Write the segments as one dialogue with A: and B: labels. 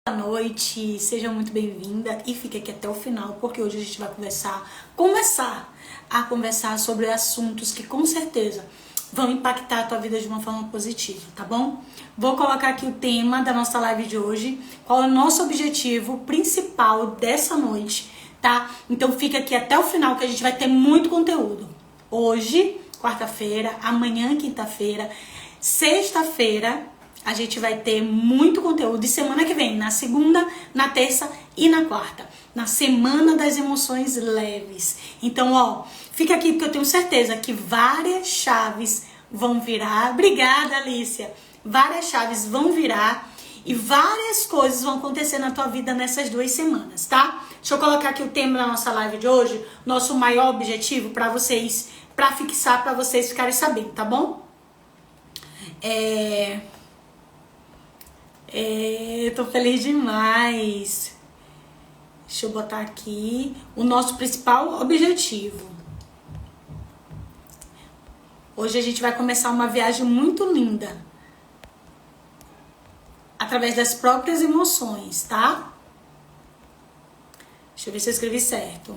A: Boa noite, seja muito bem-vinda e fique aqui até o final, porque hoje a gente vai começar a conversar sobre assuntos que com certeza vão impactar a tua vida de uma forma positiva, tá bom? Vou colocar aqui o tema da nossa live de hoje, qual é o nosso objetivo principal dessa noite, tá? Então fica aqui até o final que a gente vai ter muito conteúdo. Hoje, quarta-feira, amanhã, quinta-feira, sexta-feira, a gente vai ter muito conteúdo. E semana que vem, na segunda, na terça e na quarta. Na semana das emoções leves. Então, ó, fica aqui porque eu tenho certeza que várias chaves vão virar. Obrigada, Alicia. Várias chaves vão virar e várias coisas vão acontecer na tua vida nessas 2 semanas, tá? Deixa eu colocar aqui o tema da nossa live de hoje. Nosso maior objetivo para vocês, para fixar, para vocês ficarem sabendo, tá bom? Eu tô feliz demais. Deixa eu botar aqui o nosso principal objetivo. Hoje a gente vai começar uma viagem muito linda. Através das próprias emoções, tá? Deixa eu ver se eu escrevi certo.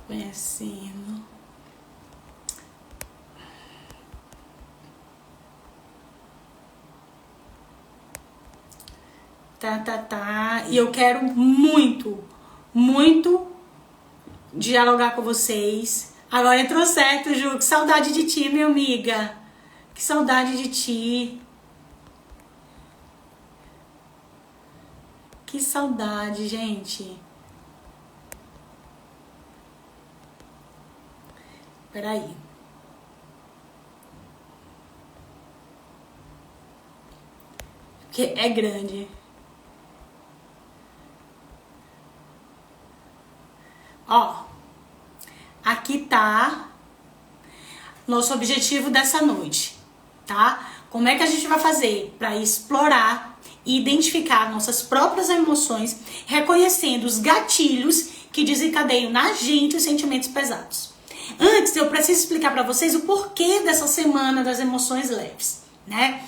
A: Conhecendo. E eu quero muito dialogar com vocês. Agora entrou certo, Ju. Que saudade de ti, minha amiga. Que saudade de ti. Que saudade, gente. Peraí. Porque é grande. Ó, aqui tá nosso objetivo dessa noite, tá? Como é que a gente vai fazer para explorar e identificar nossas próprias emoções, reconhecendo os gatilhos que desencadeiam na gente os sentimentos pesados. Antes, eu preciso explicar para vocês o porquê dessa semana das emoções leves, né?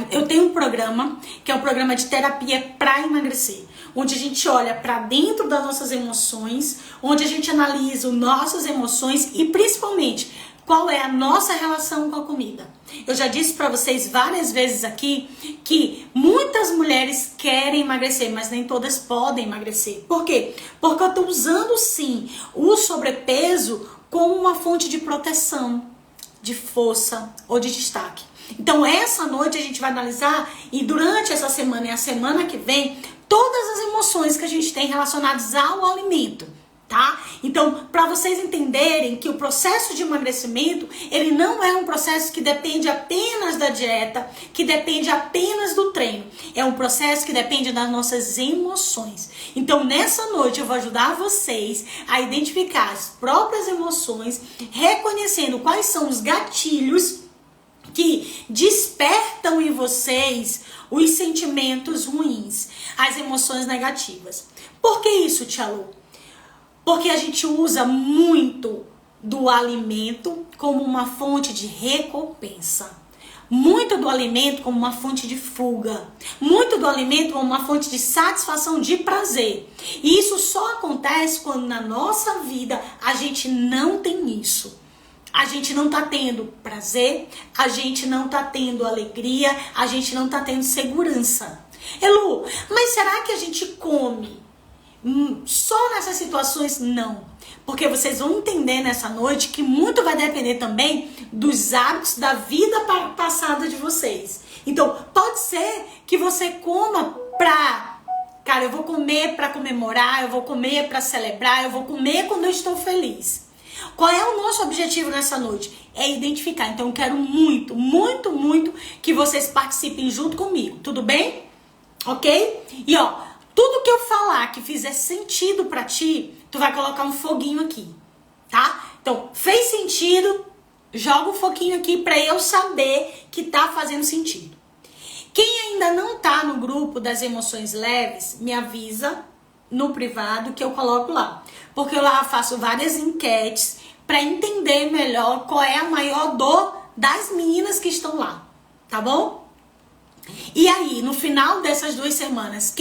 A: Eu tenho um programa, que é um programa de terapia para emagrecer, onde a gente olha para dentro das nossas emoções, onde a gente analisa as nossas emoções e principalmente qual é a nossa relação com a comida. Eu já disse para vocês várias vezes aqui que muitas mulheres querem emagrecer, mas nem todas podem emagrecer. Por quê? Porque eu estou usando sim o sobrepeso como uma fonte de proteção, de força ou de destaque. Então essa noite a gente vai analisar e durante essa semana e a semana que vem todas as emoções que a gente tem relacionadas ao alimento, tá? Então, para vocês entenderem que o processo de emagrecimento, ele não é um processo que depende apenas da dieta, que depende apenas do treino. É um processo que depende das nossas emoções. Então, nessa noite eu vou ajudar vocês a identificar as próprias emoções, reconhecendo quais são os gatilhos que despertam em vocês os sentimentos ruins, as emoções negativas. Por que isso, Tia Lu? Porque a gente usa muito do alimento como uma fonte de recompensa. Muito do alimento como uma fonte de fuga. Muito do alimento como uma fonte de satisfação, de prazer. E isso só acontece quando na nossa vida a gente não tem isso. A gente não tá tendo prazer, a gente não tá tendo alegria, a gente não tá tendo segurança. Elu, mas será que a gente come só nessas situações? Não. Porque vocês vão entender nessa noite que muito vai depender também dos hábitos da vida passada de vocês. Então, pode ser que você coma Cara, eu vou comer pra comemorar, eu vou comer pra celebrar, eu vou comer quando eu estou feliz. Qual é o nosso objetivo nessa noite? É identificar. Então eu quero muito que vocês participem junto comigo. Tudo bem? Ok? E ó, tudo que eu falar que fizer sentido pra ti, tu vai colocar um foguinho aqui, tá? Então, fez sentido, joga um foguinho aqui pra eu saber que tá fazendo sentido. Quem ainda não tá no grupo das emoções leves, me avisa no privado que eu coloco lá. Porque eu lá faço várias enquetes para entender melhor qual é a maior dor das meninas que estão lá, tá bom? E aí, no final dessas 2 semanas,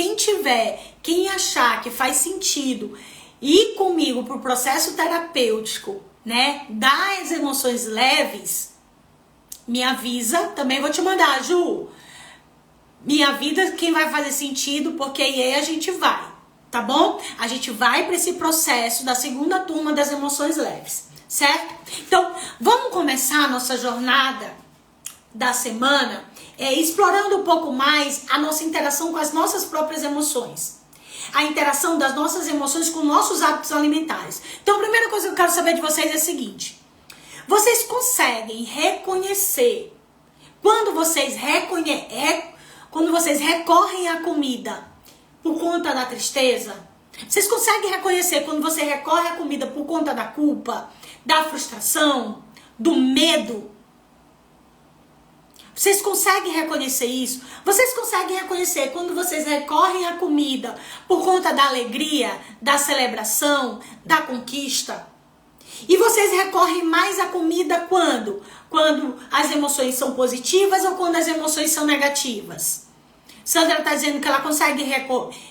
A: quem achar que faz sentido ir comigo pro processo terapêutico, né, das emoções leves, me avisa. Também vou te mandar, Ju. Me avisa quem vai fazer sentido, porque aí a gente vai, tá bom? A gente vai para esse processo da segunda turma das emoções leves, certo? Então, vamos começar a nossa jornada da semana explorando um pouco mais a nossa interação com as nossas próprias emoções. A interação das nossas emoções com nossos hábitos alimentares. Então, a primeira coisa que eu quero saber de vocês é a seguinte: vocês conseguem reconhecer quando vocês recorrem à comida por conta da tristeza? Vocês conseguem reconhecer quando você recorre à comida por conta da culpa, da frustração, do medo? Vocês conseguem reconhecer isso? Vocês conseguem reconhecer quando vocês recorrem à comida por conta da alegria, da celebração, da conquista? E vocês recorrem mais à comida quando? Quando as emoções são positivas ou quando as emoções são negativas? Sandra está dizendo que ela consegue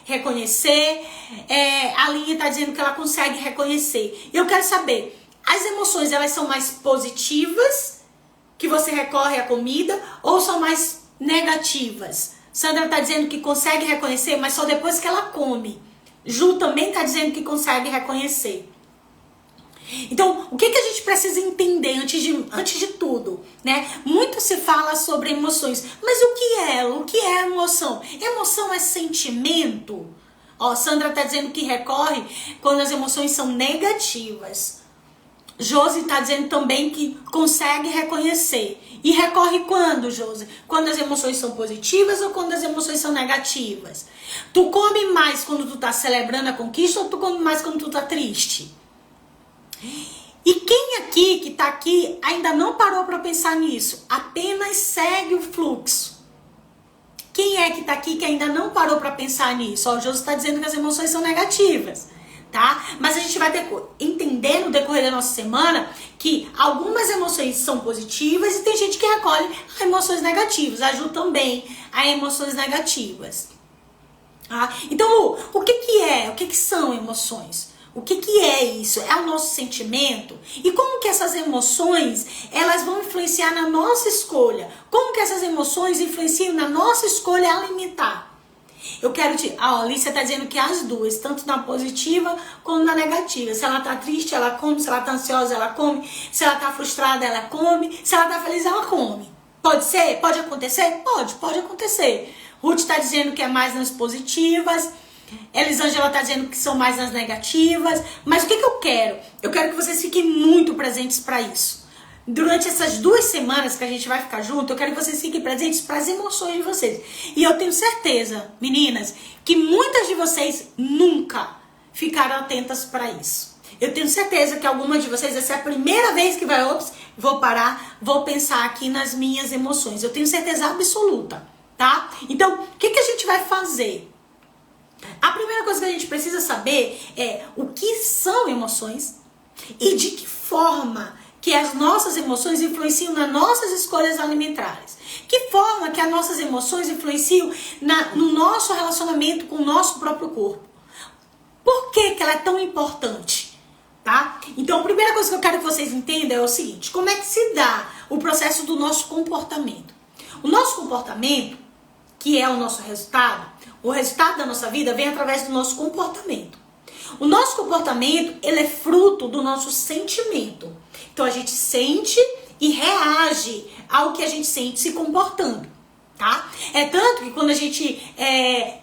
A: reconhecer. A Aline está dizendo que ela consegue reconhecer. Eu quero saber, as emoções, elas são mais positivas, que você recorre à comida, ou são mais negativas? Sandra está dizendo que consegue reconhecer, mas só depois que ela come. Ju também está dizendo que consegue reconhecer. Então, o que a gente precisa entender antes de tudo, né? Muito se fala sobre emoções, mas o que é? O que é emoção? Emoção é sentimento? Ó, Sandra está dizendo que recorre quando as emoções são negativas. Josi está dizendo também que consegue reconhecer. E recorre quando, Josi? Quando as emoções são positivas ou quando as emoções são negativas? Tu come mais quando tu tá celebrando a conquista ou tu come mais quando tu tá triste? E quem aqui, que tá aqui, ainda não parou para pensar nisso? Apenas segue o fluxo. Quem é que tá aqui que ainda não parou para pensar nisso? Ó, o Josi está dizendo que as emoções são negativas, tá? Mas a gente vai entender no decorrer da nossa semana que algumas emoções são positivas e tem gente que recolhe a emoções negativas. A Ju também a emoções negativas. Tá? Então, o que são emoções? O que é isso? É o nosso sentimento? E como que essas emoções, elas vão influenciar na nossa escolha? Como que essas emoções influenciam na nossa escolha alimentar? Eu quero te... A Alicia tá dizendo que as duas, tanto na positiva como na negativa. Se ela tá triste, ela come. Se ela tá ansiosa, ela come. Se ela tá frustrada, ela come. Se ela tá feliz, ela come. Pode ser? Pode acontecer? Pode acontecer. Ruth tá dizendo que é mais nas positivas. Elisângela tá dizendo que são mais nas negativas. Mas o que eu quero? Eu quero que vocês fiquem muito presentes para isso. Durante essas 2 semanas que a gente vai ficar junto, eu quero que vocês fiquem presentes para as emoções de vocês. E eu tenho certeza, meninas, que muitas de vocês nunca ficaram atentas para isso. Eu tenho certeza que algumas de vocês, essa é a primeira vez que vai, vou parar, vou pensar aqui nas minhas emoções. Eu tenho certeza absoluta, tá? Então, o que a gente vai fazer? A primeira coisa que a gente precisa saber é o que são emoções e de que forma que as nossas emoções influenciam nas nossas escolhas alimentares. Que forma que as nossas emoções influenciam no nosso relacionamento com o nosso próprio corpo. Por que ela é tão importante? Tá? Então, a primeira coisa que eu quero que vocês entendam é o seguinte: como é que se dá o processo do nosso comportamento? O nosso comportamento, que é o nosso resultado, o resultado da nossa vida vem através do nosso comportamento. O nosso comportamento, ele é fruto do nosso sentimento. Então, a gente sente e reage ao que a gente sente se comportando, tá? É tanto que quando a gente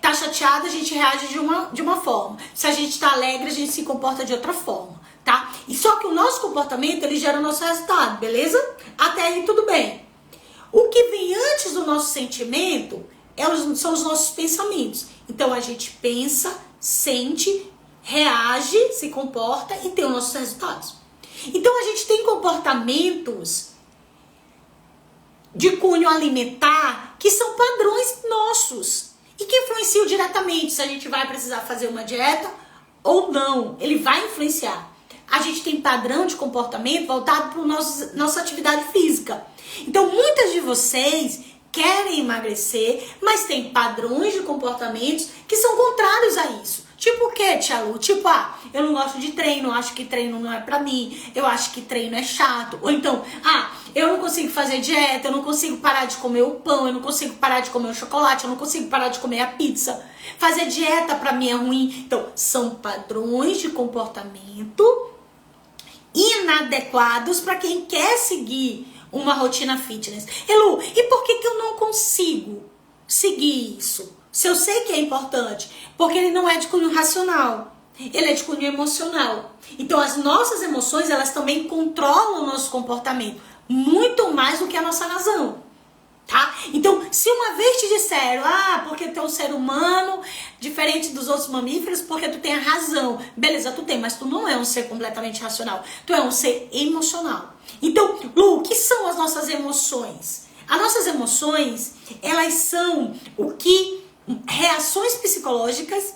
A: tá chateado, a gente reage de uma forma. Se a gente tá alegre, a gente se comporta de outra forma, tá? E só que o nosso comportamento, ele gera o nosso resultado, beleza? Até aí tudo bem. O que vem antes do nosso sentimento são os nossos pensamentos. Então, a gente pensa, sente, reage, se comporta e tem os nossos resultados. Então, a gente tem comportamentos de cunho alimentar que são padrões nossos e que influenciam diretamente se a gente vai precisar fazer uma dieta ou não. Ele vai influenciar. A gente tem padrão de comportamento voltado para nossa atividade física. Então, muitas de vocês querem emagrecer, mas tem padrões de comportamentos que são contrários a isso. Tipo o quê, Tia Lu? Tipo, eu não gosto de treino, acho que treino não é pra mim, eu acho que treino é chato. Ou então, eu não consigo fazer dieta, eu não consigo parar de comer o pão, eu não consigo parar de comer o chocolate, eu não consigo parar de comer a pizza. Fazer dieta pra mim é ruim. Então, são padrões de comportamento inadequados para quem quer seguir uma rotina fitness. Elu, e por que eu não consigo seguir isso? Se eu sei que é importante, porque ele não é de cunho racional, ele é de cunho emocional. Então as nossas emoções, elas também controlam o nosso comportamento, muito mais do que a nossa razão, tá? Então, se uma vez te disseram, porque tu é um ser humano diferente dos outros mamíferos, porque tu tem a razão, beleza, tu tem, mas tu não é um ser completamente racional, tu é um ser emocional. Então, Lu, o que são as nossas emoções? As nossas emoções, elas são reações psicológicas.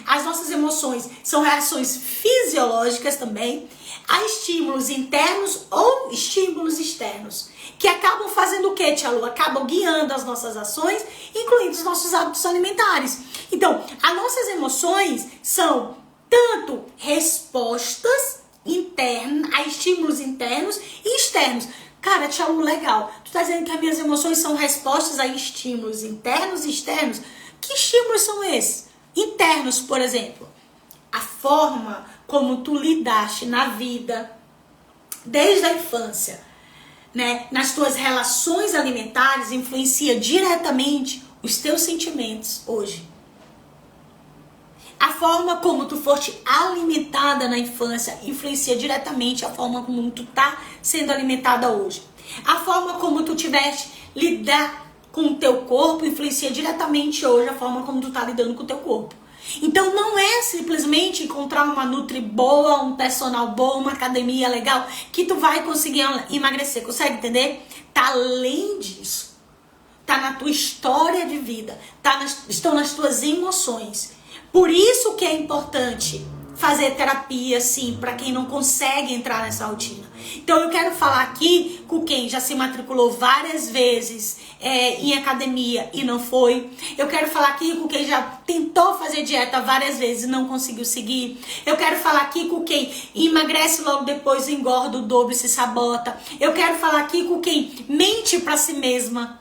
A: As nossas emoções são reações fisiológicas também a estímulos internos ou estímulos externos, que acabam fazendo o quê, Tia Lu? Acabam guiando as nossas ações, incluindo os nossos hábitos alimentares. Então, as nossas emoções são tanto respostas internas a estímulos internos e externos. Cara, Tia Lu, legal. Tu tá dizendo que as minhas emoções são respostas a estímulos internos e externos? Que estímulos são esses? Internos, por exemplo, a forma como tu lidaste na vida, desde a infância, né? Nas tuas relações alimentares, influencia diretamente os teus sentimentos hoje. A forma como tu foste alimentada na infância influencia diretamente a forma como tu tá sendo alimentada hoje. A forma como tu tiveste lidar com o teu corpo influencia diretamente hoje a forma como tu tá lidando com o teu corpo. Então não é simplesmente encontrar uma nutri boa, um personal bom, uma academia legal que tu vai conseguir emagrecer. Consegue entender? Tá além disso. Tá na tua história de vida. Estão nas tuas emoções. Por isso que é importante fazer terapia, sim, para quem não consegue entrar nessa rotina. Então eu quero falar aqui com quem já se matriculou várias vezes em academia e não foi. Eu quero falar aqui com quem já tentou fazer dieta várias vezes e não conseguiu seguir. Eu quero falar aqui com quem emagrece logo depois, engorda o dobro e se sabota. Eu quero falar aqui com quem mente para si mesma,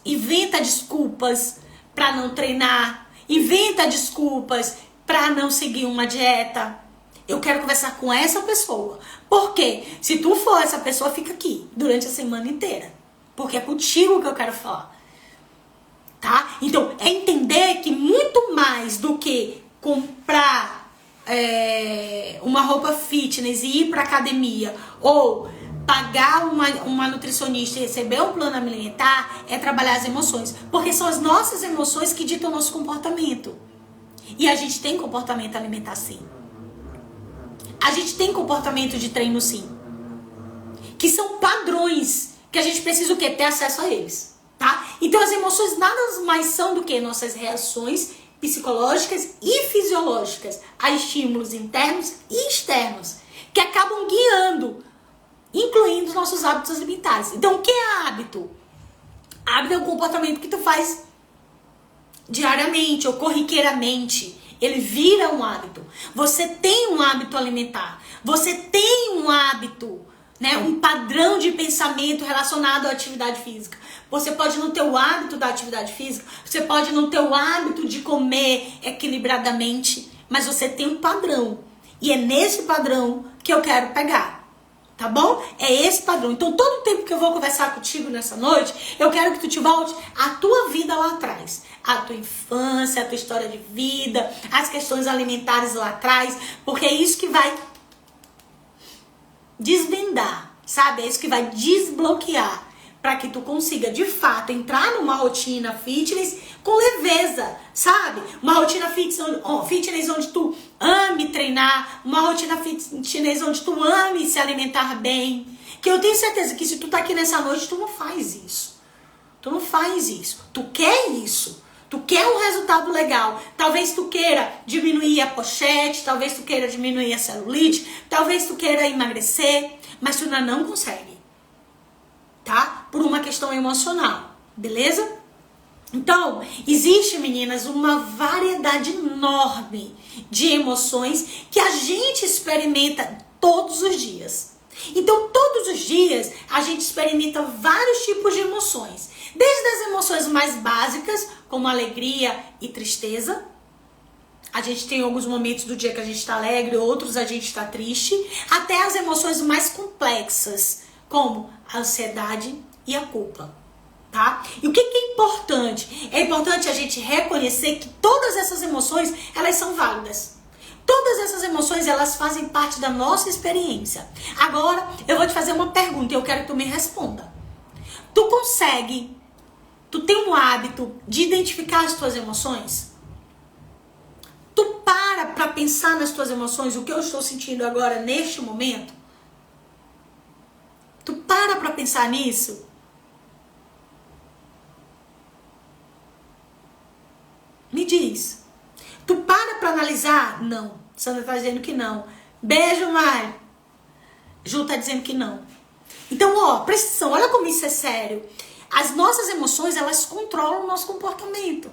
A: inventa desculpas para não treinar, inventa desculpas para não seguir uma dieta. Eu quero conversar com essa pessoa. Porque se tu for essa pessoa, fica aqui durante a semana inteira. Porque é contigo que eu quero falar. Tá? Então, é entender que muito mais do que comprar uma roupa fitness e ir pra academia ou pagar uma nutricionista e receber um plano alimentar, é trabalhar as emoções. Porque são as nossas emoções que ditam o nosso comportamento. E a gente tem comportamento alimentar, sim. A gente tem comportamento de treino, sim. Que são padrões que a gente precisa o quê? Ter acesso a eles, tá? Então as emoções nada mais são do que nossas reações psicológicas e fisiológicas a estímulos internos e externos, que acabam guiando, incluindo os nossos hábitos alimentares. Então, o que é hábito? Hábito é um comportamento que tu faz diariamente ou corriqueiramente. Ele vira um hábito. Você tem um hábito alimentar. Você tem um hábito, né, um padrão de pensamento relacionado à atividade física. Você pode não ter o hábito da atividade física. Você pode não ter o hábito de comer equilibradamente. Mas você tem um padrão. E é nesse padrão que eu quero pegar. Tá bom? É esse padrão. Então, todo o tempo que eu vou conversar contigo nessa noite, eu quero que tu te volte à tua vida lá atrás. A tua infância, a tua história de vida, as questões alimentares lá atrás, porque é isso que vai desvendar, sabe? É isso que vai desbloquear para que tu consiga, de fato, entrar numa rotina fitness com leveza, sabe? Uma rotina fitness onde tu ame treinar, uma rotina fitness onde tu ame se alimentar bem. Que eu tenho certeza que se tu tá aqui nessa noite, tu não faz isso. Tu não faz isso. Tu quer isso. Tu quer um resultado legal. Talvez tu queira diminuir a pochete, talvez tu queira diminuir a celulite, talvez tu queira emagrecer, mas tu ainda não consegue. Tá? Por uma questão emocional. Beleza? Então, existe, meninas, uma variedade enorme de emoções que a gente experimenta todos os dias. Então, todos os dias, a gente experimenta vários tipos de emoções. Desde as emoções mais básicas, como alegria e tristeza. A gente tem alguns momentos do dia que a gente está alegre, outros a gente está triste. Até as emoções mais complexas, como a ansiedade e a culpa. Tá? E o que é importante? É importante a gente reconhecer que todas essas emoções, elas são válidas. Todas essas emoções, elas fazem parte da nossa experiência. Agora, eu vou te fazer uma pergunta e eu quero que tu me responda. Tu tem um hábito de identificar as tuas emoções? Tu para pensar nas tuas emoções, o que eu estou sentindo agora, neste momento? Tu para pensar nisso? Me diz. Tu para analisar? Não. Sandra tá dizendo que não. Beijo, Mário. Ju tá dizendo que não. Então, ó, presta atenção. Olha como isso é sério. As nossas emoções, elas controlam o nosso comportamento.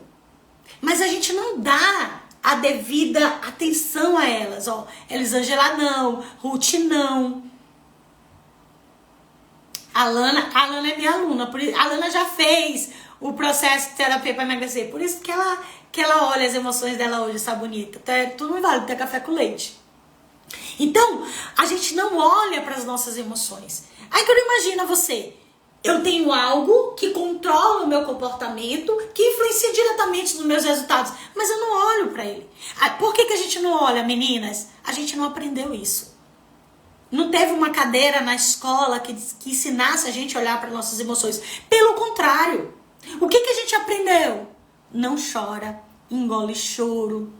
A: Mas a gente não dá a devida atenção a elas. Ó, Elisângela não. Ruth não. A Lana é minha aluna. A Lana já fez o processo de terapia para emagrecer. Por isso que ela olha as emoções dela hoje, essa bonita. Tudo não vale ter café com leite. Então, a gente não olha para as nossas emoções. Aí que eu imagino você. Eu tenho algo que controla o meu comportamento, que influencia diretamente nos meus resultados, mas eu não olho para ele. Por que a gente não olha, meninas? A gente não aprendeu isso. Não teve uma cadeira na escola que ensinasse a gente a olhar para nossas emoções. Pelo contrário. O que a gente aprendeu? Não chora, engole choro,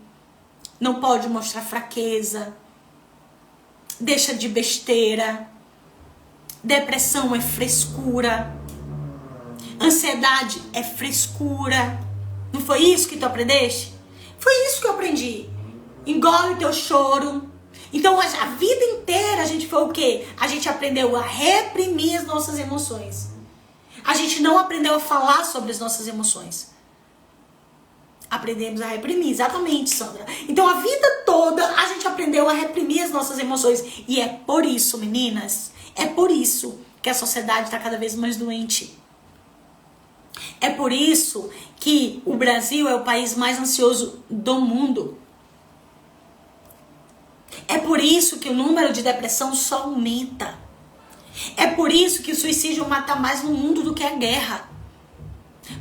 A: não pode mostrar fraqueza, deixa de besteira, depressão é frescura, ansiedade é frescura. Não foi isso que tu aprendeste? Foi isso que eu aprendi. Engole teu choro. Então a vida inteira a gente foi o quê? A gente aprendeu a reprimir as nossas emoções. A gente não aprendeu a falar sobre as nossas emoções. Aprendemos a reprimir, exatamente, Sandra. Então a vida toda a gente aprendeu a reprimir as nossas emoções. E é por isso, meninas, é por isso que a sociedade está cada vez mais doente. É por isso que o Brasil é o país mais ansioso do mundo. É por isso que o número de depressão só aumenta. É por isso que o suicídio mata mais no mundo do que a guerra.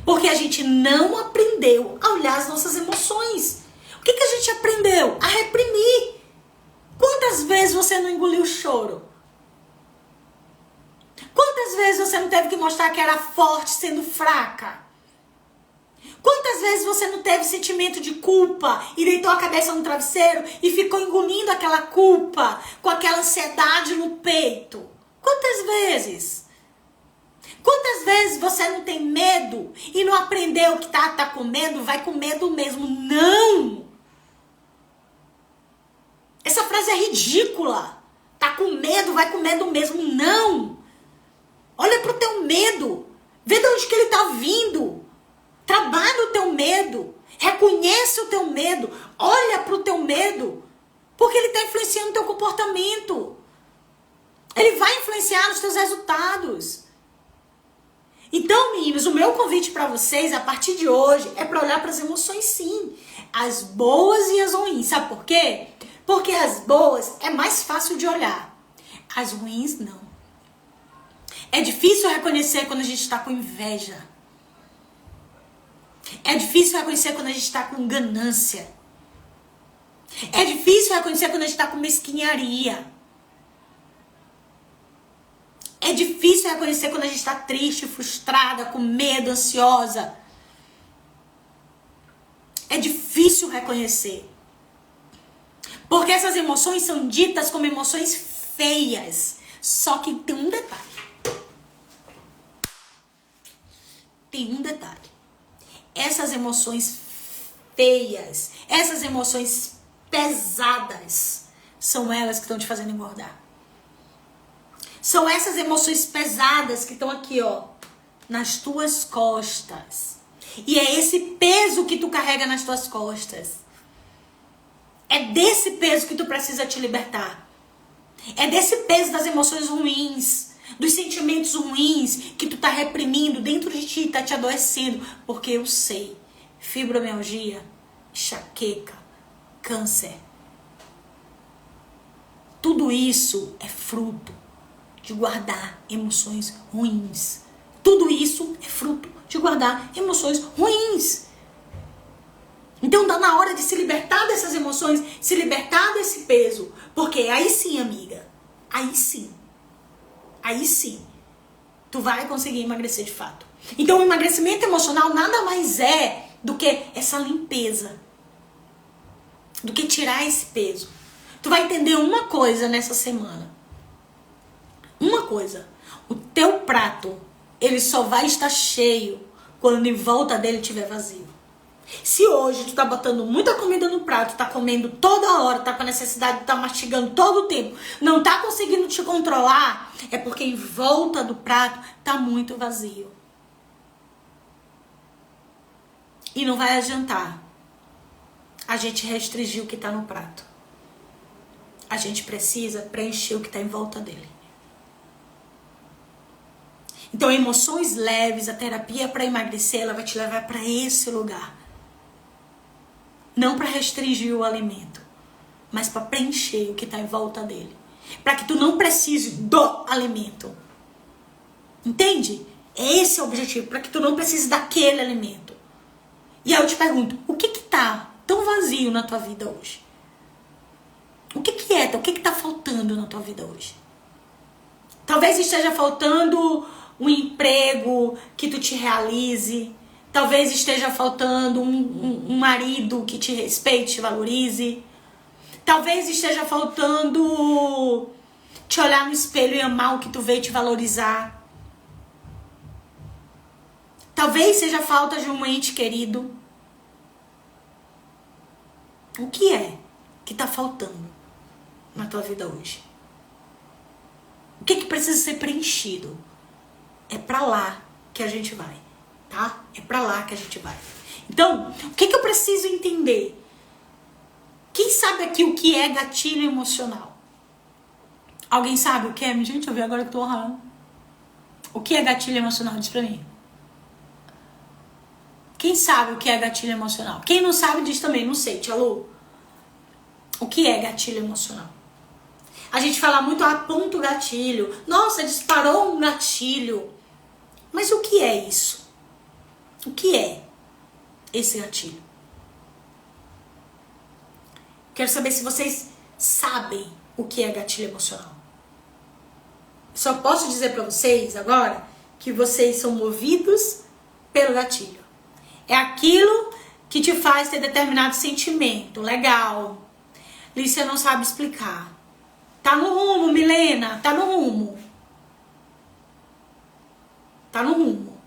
A: Porque a gente não aprendeu a olhar as nossas emoções. O que a gente aprendeu? A reprimir. Quantas vezes você não engoliu o choro? Quantas vezes você não teve que mostrar que era forte sendo fraca? Quantas vezes você não teve sentimento de culpa e deitou a cabeça no travesseiro e ficou engolindo aquela culpa com aquela ansiedade no peito? Quantas vezes? Quantas vezes você não tem medo e não aprendeu que tá com medo, vai com medo mesmo? Não! Essa frase é ridícula. Tá com medo, vai com medo mesmo? Não! Olha pro teu medo. Vê de onde que ele tá vindo. Trabalha o teu medo. Reconhece o teu medo. Olha pro teu medo. Porque ele tá influenciando o teu comportamento. Ele vai influenciar os teus resultados. Então, meninos, o meu convite para vocês, a partir de hoje, é para olhar para as emoções, sim. As boas e as ruins. Sabe por quê? Porque as boas é mais fácil de olhar. As ruins, não. É difícil reconhecer quando a gente está com inveja. É difícil reconhecer quando a gente está com ganância. É difícil reconhecer quando a gente está com mesquinharia. É difícil reconhecer quando a gente está triste, frustrada, com medo, ansiosa. É difícil reconhecer. Porque essas emoções são ditas como emoções feias. Só que tem um detalhe. Tem um detalhe. Essas emoções feias, essas emoções pesadas, são elas que estão te fazendo engordar. São essas emoções pesadas que estão aqui, ó, nas tuas costas. E é esse peso que tu carrega nas tuas costas. É desse peso que tu precisa te libertar. É desse peso das emoções ruins, dos sentimentos ruins que tu tá reprimindo dentro de ti, tá te adoecendo. Porque eu sei, fibromialgia, enxaqueca, câncer, tudo isso é fruto de guardar emoções ruins. Tudo isso é fruto de guardar emoções ruins. Então tá na hora de se libertar dessas emoções, se libertar desse peso. Porque aí sim, amiga, aí sim, tu vai conseguir emagrecer de fato. Então o emagrecimento emocional nada mais é do que essa limpeza, do que tirar esse peso. Tu vai entender uma coisa nessa semana. Uma coisa. O teu prato, ele só vai estar cheio quando em volta dele estiver vazio. Se hoje tu tá botando muita comida no prato, tá comendo toda hora, tá com a necessidade de tá mastigando todo o tempo, não tá conseguindo te controlar, é porque em volta do prato tá muito vazio. E não vai adiantar a gente restringir o que tá no prato. A gente precisa preencher o que tá em volta dele. Então, emoções leves, a terapia para emagrecer, ela vai te levar para esse lugar. Não para restringir o alimento, mas para preencher o que está em volta dele. Para que tu não precise do alimento. Entende? Esse é o objetivo, para que tu não precise daquele alimento. E aí eu te pergunto, o que tá tão vazio na tua vida hoje? O que tá faltando na tua vida hoje? Talvez esteja faltando um emprego que tu te realize. Talvez esteja faltando um marido que te respeite, te valorize. Talvez esteja faltando te olhar no espelho e amar o que tu vê e te valorizar. Talvez seja falta de um ente querido. O que é que tá faltando na tua vida hoje? O que precisa ser preenchido? É pra lá que a gente vai, tá? É pra lá que a gente vai. Então, o que eu preciso entender? Quem sabe aqui o que é gatilho emocional? Alguém sabe o que é? Gente, eu vi agora que eu tô ralando. O que é gatilho emocional? Diz pra mim. Quem sabe o que é gatilho emocional? Quem não sabe, diz também. Não sei, tia Lu. O que é gatilho emocional? A gente fala muito, aponta o gatilho. Nossa, disparou um gatilho. Mas o que é isso? O que é esse gatilho? Quero saber se vocês sabem o que é gatilho emocional. Só posso dizer pra vocês agora que vocês são movidos pelo gatilho. É aquilo que te faz ter determinado sentimento. Legal. Lícia não sabe explicar. Tá no rumo, Milena. Tá no rumo. Tá no rumo.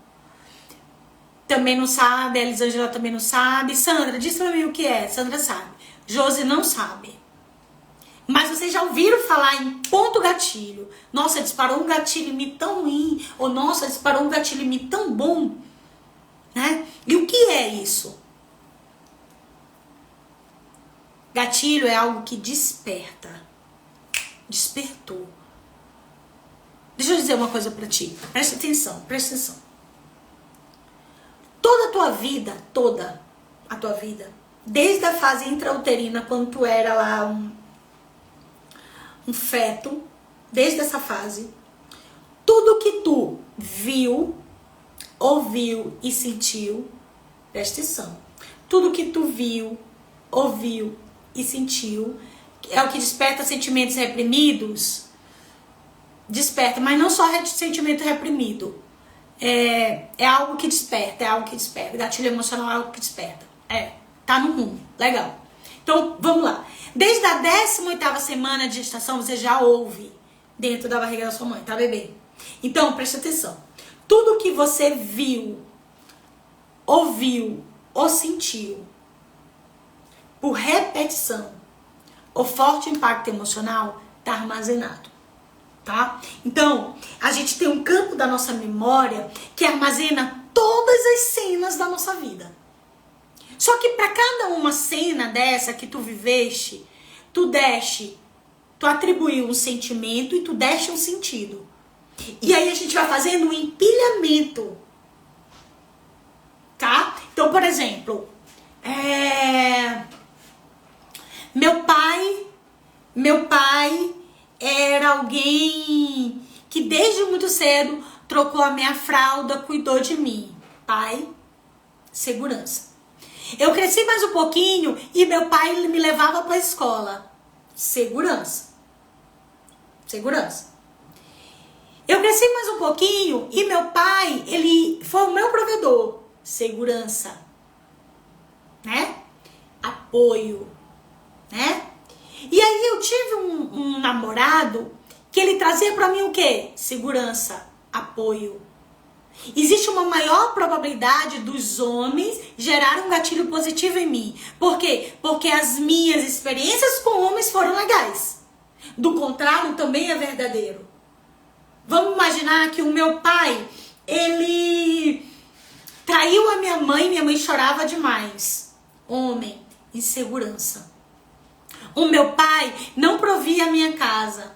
A: Também não sabe. A Elisângela também não sabe. Sandra, diz pra mim o que é. Sandra sabe. Josi não sabe. Mas vocês já ouviram falar em ponto gatilho. Nossa, disparou um gatilho em mim tão ruim. Ou nossa, disparou um gatilho em mim tão bom. Né? E o que é isso? Gatilho é algo que desperta. Despertou. Deixa eu dizer uma coisa pra ti. Presta atenção, presta atenção. Toda a tua vida, desde a fase intrauterina, quando tu era lá um feto, desde essa fase, tudo que tu viu, ouviu e sentiu, presta atenção. Tudo que tu viu, ouviu e sentiu é o que desperta sentimentos reprimidos. Desperta, mas não só sentimento reprimido. É algo que desperta, Gatilho emocional é algo que desperta. Tá no rumo. Legal. Então, vamos lá. Desde a 18ª semana de gestação, você já ouve dentro da barriga da sua mãe, tá, bebê? Então, presta atenção. Tudo que você viu, ouviu ou sentiu por repetição ou forte impacto emocional, tá armazenado. tá? Então, a gente tem um campo da nossa memória que armazena todas as cenas da nossa vida. Só que para cada uma cena dessa que tu viveste, tu atribuiu um sentimento e tu deste um sentido. E aí a gente vai fazendo um empilhamento, tá? Então, por exemplo, meu pai era alguém que desde muito cedo trocou a minha fralda, cuidou de mim. Pai, segurança. Eu cresci mais um pouquinho e meu pai me levava para a escola. Segurança. Segurança. Eu cresci mais um pouquinho e meu pai, ele foi o meu provedor. Segurança. Né? Apoio. Né? E aí eu tive um namorado que ele trazia pra mim o quê? Segurança, apoio. Existe uma maior probabilidade dos homens gerarem um gatilho positivo em mim. Por quê? Porque as minhas experiências com homens foram legais. Do contrário, também é verdadeiro. Vamos imaginar que o meu pai, ele traiu a minha mãe chorava demais. Homem, insegurança. O meu pai não provia a minha casa.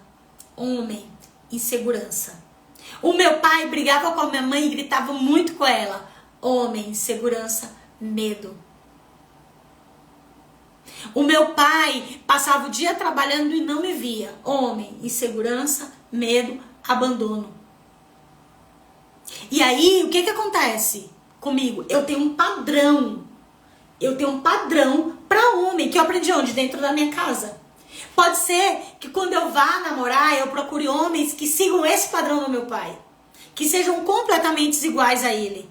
A: Homem, insegurança. O meu pai brigava com a minha mãe e gritava muito com ela. Homem, insegurança, medo. O meu pai passava o dia trabalhando e não me via. Homem, insegurança, medo, abandono. E aí, o que acontece comigo? Eu tenho um padrão. Para homem, que eu aprendi onde? Dentro da minha casa. Pode ser que quando eu vá namorar, eu procure homens que sigam esse padrão do meu pai. Que sejam completamente iguais a ele.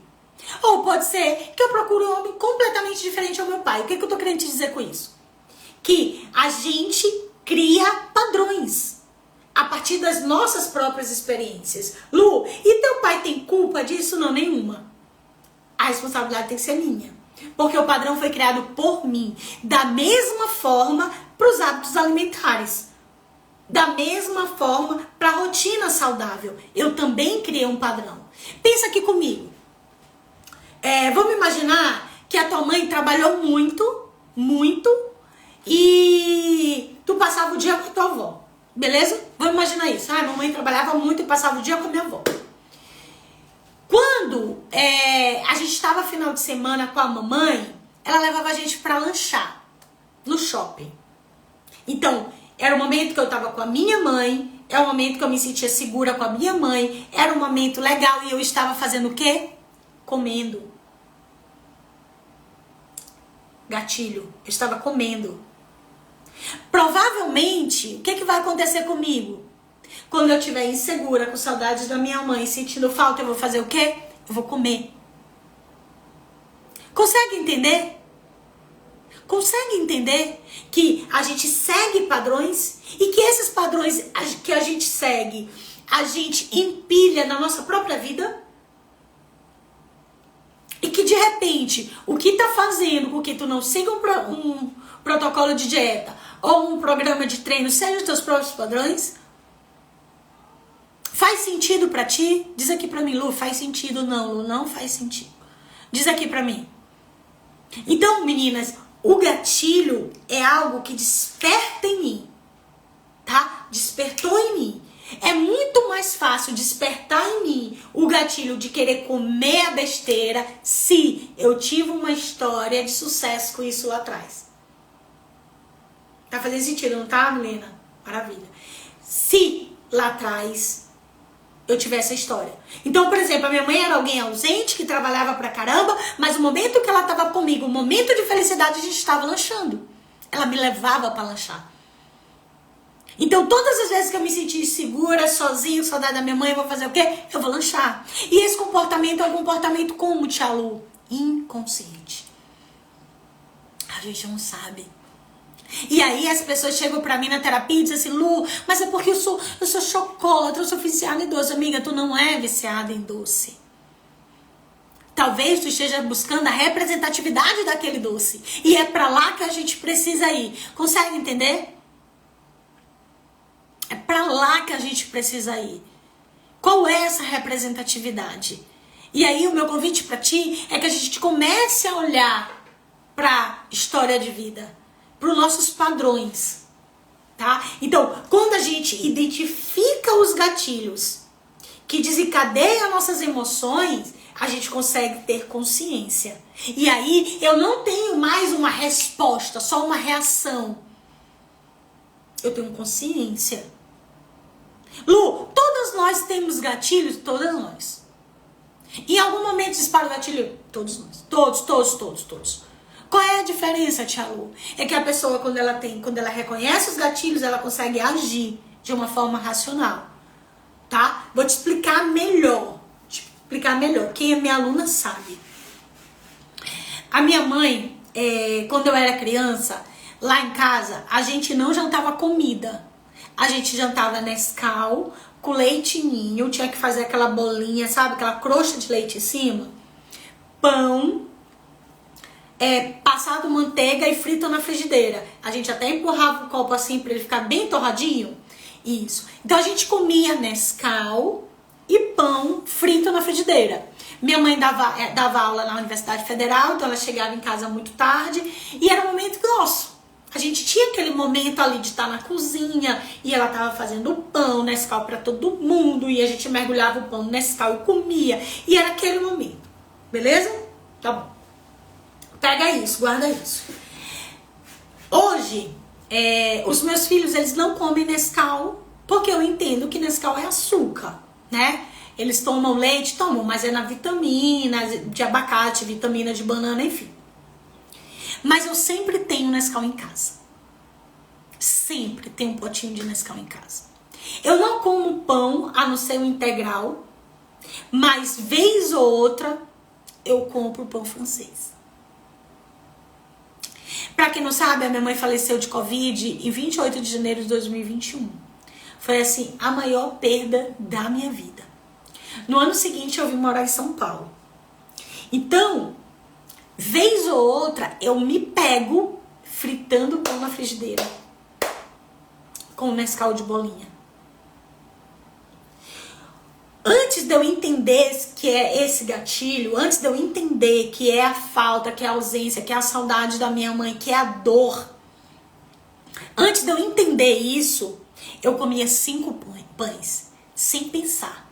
A: Ou pode ser que eu procure um homem completamente diferente ao meu pai. O que eu tô querendo te dizer com isso? Que a gente cria padrões a partir das nossas próprias experiências. Lu, e teu pai tem culpa disso? Não, nenhuma. A responsabilidade tem que ser minha. Porque o padrão foi criado por mim. Da mesma forma para os hábitos alimentares. Da mesma forma para a rotina saudável. Eu também criei um padrão. Pensa aqui comigo. Vamos imaginar que a tua mãe trabalhou muito, muito, e tu passava o dia com a tua avó. Beleza? Vamos imaginar isso. Minha mãe trabalhava muito e passava o dia com a minha avó. Quando a gente estava final de semana com a mamãe, ela levava a gente para lanchar no shopping. Então, era o momento que eu estava com a minha mãe, era o momento que eu me sentia segura com a minha mãe, era um momento legal e eu estava fazendo o quê? Comendo. Gatilho, eu estava comendo. Provavelmente, o que vai acontecer comigo? Quando eu estiver insegura, com saudades da minha mãe, sentindo falta, eu vou fazer o quê? Eu vou comer. Consegue entender? Consegue entender que a gente segue padrões e que esses padrões que a gente segue, a gente empilha na nossa própria vida? E que de repente, o que tá fazendo com que tu não siga um protocolo de dieta ou um programa de treino seja os teus próprios padrões? Faz sentido pra ti? Diz aqui pra mim, Lu, faz sentido? Não, Lu, não faz sentido. Diz aqui pra mim. Então, meninas, o gatilho é algo que desperta em mim, tá? Despertou em mim. É muito mais fácil despertar em mim o gatilho de querer comer a besteira se eu tive uma história de sucesso com isso lá atrás. Tá fazendo sentido, não tá, Milena? Maravilha. Se lá atrás eu tive essa história. Então, por exemplo, a minha mãe era alguém ausente, que trabalhava pra caramba, mas o momento que ela tava comigo, o momento de felicidade, a gente estava lanchando. Ela me levava pra lanchar. Então, todas as vezes que eu me senti insegura, sozinha, saudade da minha mãe, eu vou fazer o quê? Eu vou lanchar. E esse comportamento é um comportamento como, Tia Lu? Inconsciente. A gente não sabe. E aí as pessoas chegam pra mim na terapia e dizem assim, Lu, mas é porque eu sou chocolatra, eu sou viciada em doce. Amiga, tu não é viciada em doce. Talvez tu esteja buscando a representatividade daquele doce. E é pra lá que a gente precisa ir. Consegue entender? É para lá que a gente precisa ir. Qual é essa representatividade? E aí o meu convite para ti é que a gente comece a olhar para história de vida, para os nossos padrões, tá? Então, quando a gente identifica os gatilhos que desencadeiam nossas emoções, a gente consegue ter consciência. E aí eu não tenho mais uma resposta, só uma reação. Eu tenho consciência. Lu, todas nós temos gatilhos? Todas nós. Em algum momento dispara o gatilho? Todos nós. Todos. Qual é a diferença, tia Lu? É que a pessoa, quando ela reconhece os gatilhos, ela consegue agir de uma forma racional. Tá? Vou te explicar melhor. Quem é minha aluna sabe. A minha mãe, quando eu era criança, lá em casa, a gente não jantava comida. A gente jantava Nescau com leite ninho, tinha que fazer aquela bolinha, sabe? Aquela crosta de leite em cima. Pão, passado manteiga e frito na frigideira. A gente até empurrava o copo assim pra ele ficar bem torradinho. Isso. Então a gente comia Nescau e pão frito na frigideira. Minha mãe dava aula na Universidade Federal, então ela chegava em casa muito tarde e era um momento nosso. A gente tinha aquele momento ali de estar na cozinha e ela tava fazendo o pão, Nescau pra todo mundo e a gente mergulhava o pão no Nescau e comia. E era aquele momento. Beleza? Tá bom. Pega isso, guarda isso. Hoje, os meus filhos, eles não comem Nescau porque eu entendo que Nescau é açúcar, né? Eles tomam leite, mas é na vitamina de abacate, vitamina de banana, enfim. Mas eu sempre tenho Nescau em casa. Sempre tenho um potinho de Nescau em casa. Eu não como pão, a não ser o integral, mas vez ou outra eu compro pão francês. Pra quem não sabe, a minha mãe faleceu de Covid em 28 de janeiro de 2021. Foi assim, a maior perda da minha vida. No ano seguinte eu vim morar em São Paulo. Então, vez ou outra, eu me pego fritando pão na frigideira. Com Nescau de bolinha. Antes de eu entender que é esse gatilho, antes de eu entender que é a falta, que é a ausência, que é a saudade da minha mãe, que é a dor. Antes de eu entender isso, eu comia 5 pães, sem pensar.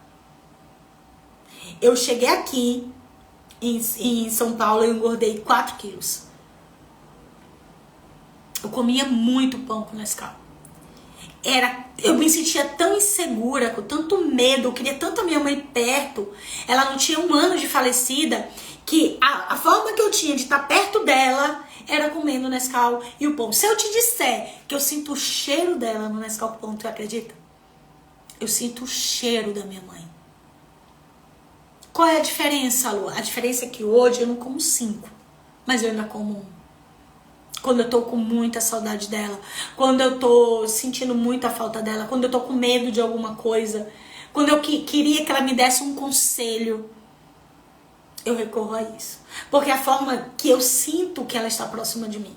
A: Eu cheguei aqui em São Paulo, eu engordei 4 quilos. Eu comia muito pão com Nescau. Eu me sentia tão insegura, com tanto medo, eu queria tanto a minha mãe perto. Ela não tinha 1 ano de falecida, que a forma que eu tinha de estar perto dela era comendo o Nescau e o pão. Se eu te disser que eu sinto o cheiro dela no Nescau com pão, tu acredita? Eu sinto o cheiro da minha mãe. Qual é a diferença, Lu? A diferença é que hoje eu não como 5, mas eu ainda como 1. Quando eu tô com muita saudade dela, quando eu tô sentindo muita falta dela, quando eu tô com medo de alguma coisa, quando eu queria que ela me desse um conselho, eu recorro a isso. Porque é a forma que eu sinto que ela está próxima de mim.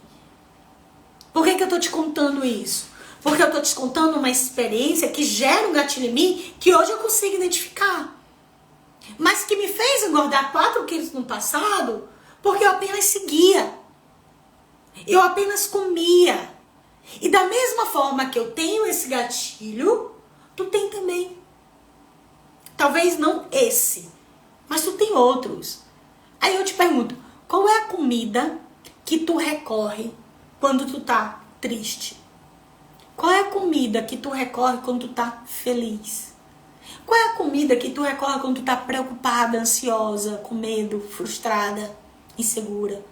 A: Por que eu tô te contando isso? Porque eu tô te contando uma experiência que gera um gatilho em mim que hoje eu consigo identificar. Mas que me fez engordar 4 quilos no passado, porque eu apenas seguia. Eu apenas comia. E da mesma forma que eu tenho esse gatilho, tu tem também. Talvez não esse, mas tu tem outros. Aí eu te pergunto, qual é a comida que tu recorre quando tu tá triste? Qual é a comida que tu recorre quando tu tá feliz? Qual é a comida que tu recorre quando tu tá preocupada, ansiosa, com medo, frustrada, insegura?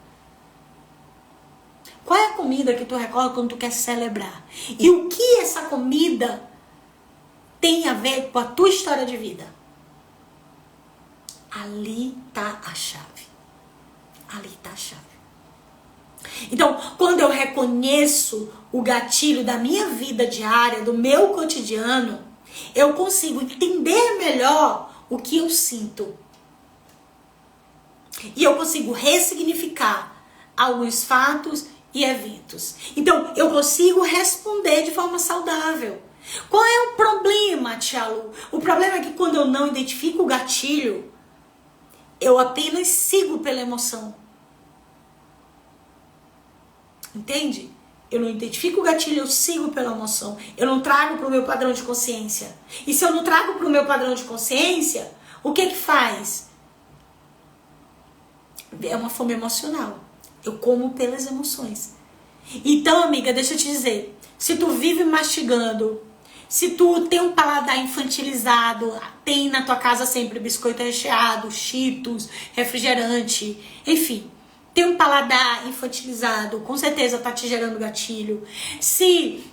A: Qual é a comida que tu recorre quando tu quer celebrar? E o que essa comida tem a ver com a tua história de vida? Ali tá a chave. Ali tá a chave. Então, quando eu reconheço o gatilho da minha vida diária, do meu cotidiano, eu consigo entender melhor o que eu sinto. E eu consigo ressignificar alguns fatos e eventos. Então, eu consigo responder de forma saudável. Qual é o problema, Tia Lu? O problema é que quando eu não identifico o gatilho, eu apenas sigo pela emoção. Entende? Eu não identifico o gatilho, eu sigo pela emoção. Eu não trago para o meu padrão de consciência. E se eu não trago para o meu padrão de consciência, o que que faz? É uma fome emocional. Eu como pelas emoções. Então, amiga, deixa eu te dizer. Se tu vive mastigando, se tu tem um paladar infantilizado, tem na tua casa sempre biscoito recheado, Cheetos, refrigerante, enfim, tem um paladar infantilizado, com certeza tá te gerando gatilho. Se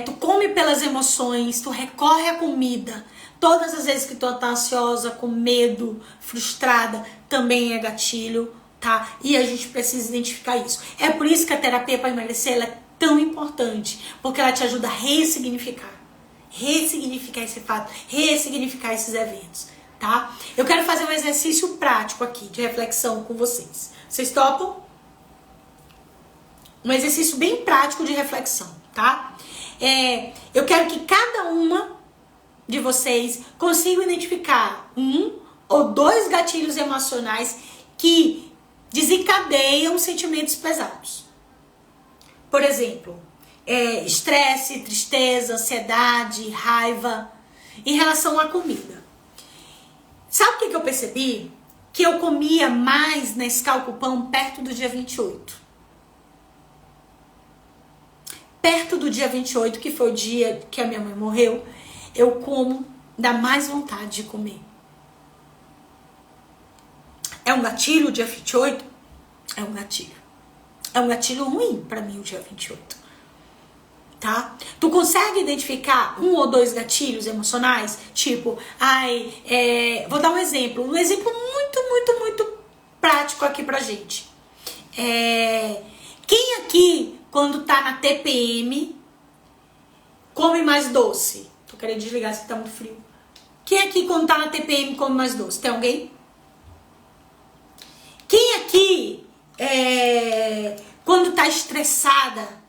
A: tu come pelas emoções, tu recorre à comida, todas as vezes que tu tá ansiosa, com medo, frustrada, também é gatilho, tá? E a gente precisa identificar isso. É por isso que a terapia para emagrecer, ela é tão importante, porque ela te ajuda a ressignificar esse fato, ressignificar esses eventos, tá? Eu quero fazer um exercício prático aqui, de reflexão com vocês. Vocês topam? Um exercício bem prático de reflexão, tá? Eu quero que cada uma de vocês consiga identificar um ou dois gatilhos emocionais que desencadeiam sentimentos pesados. Por exemplo, estresse, tristeza, ansiedade, raiva em relação à comida. Sabe o que eu percebi? Que eu comia mais Nescau com pão perto do dia 28. Perto do dia 28, que foi o dia que a minha mãe morreu, eu como, dá mais vontade de comer. É um gatilho o dia 28? É um gatilho. É um gatilho ruim pra mim o dia 28. Tá? Tu consegue identificar um ou dois gatilhos emocionais? Tipo, vou dar um exemplo muito prático aqui pra gente. Quem aqui, quando tá na TPM, come mais doce? Tô querendo desligar, isso que tá muito frio. Quem aqui, quando tá na TPM, come mais doce? Tem alguém? Quem aqui, quando tá estressada,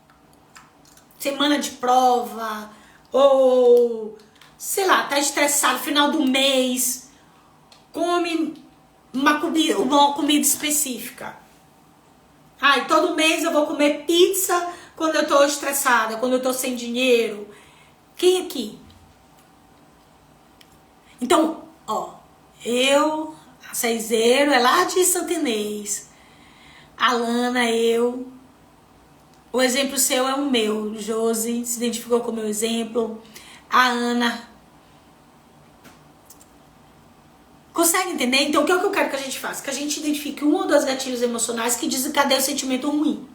A: semana de prova, ou, sei lá, tá estressado, final do mês, come uma comida específica. Todo mês eu vou comer pizza quando eu tô estressada, quando eu tô sem dinheiro. Quem aqui? Então, eu, a Ceizeiro, é lá de Santa Inês. A Lana, eu. O exemplo seu é o meu. Josi se identificou com o meu exemplo. A Ana. Consegue entender? Então, o que é que eu quero que a gente faça? Que a gente identifique um ou dois gatilhos emocionais que desencadeiam o sentimento ruim.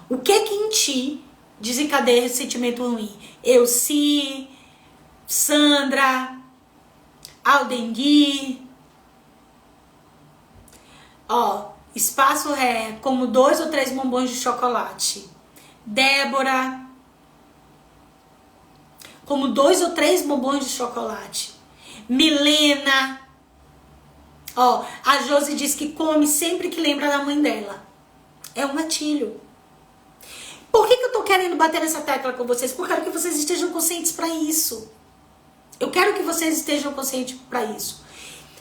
A: O que em ti desencadeia esse sentimento ruim? Elci, Sandra, Aldengui. Espaço como 2 ou 3 bombons de chocolate. Débora, como 2 ou 3 bombons de chocolate. Milena, a Josi diz que come sempre que lembra da mãe dela. É um gatilho. Por que eu tô querendo bater nessa tecla com vocês? Porque eu quero que vocês estejam conscientes para isso. Eu quero que vocês estejam conscientes para isso.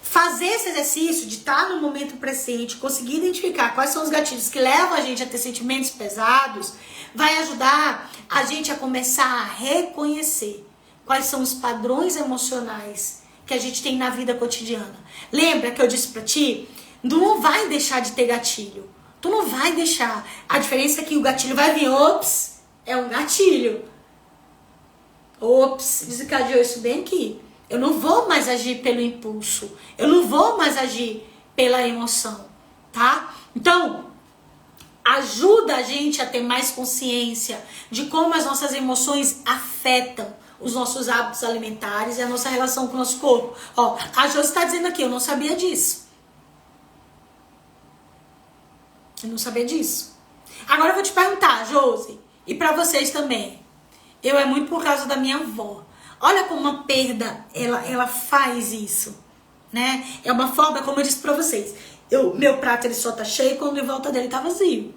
A: Fazer esse exercício de estar no momento presente, conseguir identificar quais são os gatilhos que levam a gente a ter sentimentos pesados, vai ajudar a gente a começar a reconhecer quais são os padrões emocionais que a gente tem na vida cotidiana. Lembra que eu disse pra ti? Tu não vai deixar de ter gatilho. Tu não vai deixar. A diferença é que o gatilho vai vir, é um gatilho. Desencadeou isso bem aqui. Eu não vou mais agir pelo impulso. Eu não vou mais agir pela emoção, tá? Então, ajuda a gente a ter mais consciência de como as nossas emoções afetam os nossos hábitos alimentares e a nossa relação com o nosso corpo. A Josi está dizendo aqui, eu não sabia disso. Eu não sabia disso. Agora eu vou te perguntar, Josi, e pra vocês também. É muito por causa da minha avó. Olha como uma perda, ela faz isso, né? É uma forma, como eu disse pra vocês, meu prato ele só tá cheio quando em volta dele tá vazio.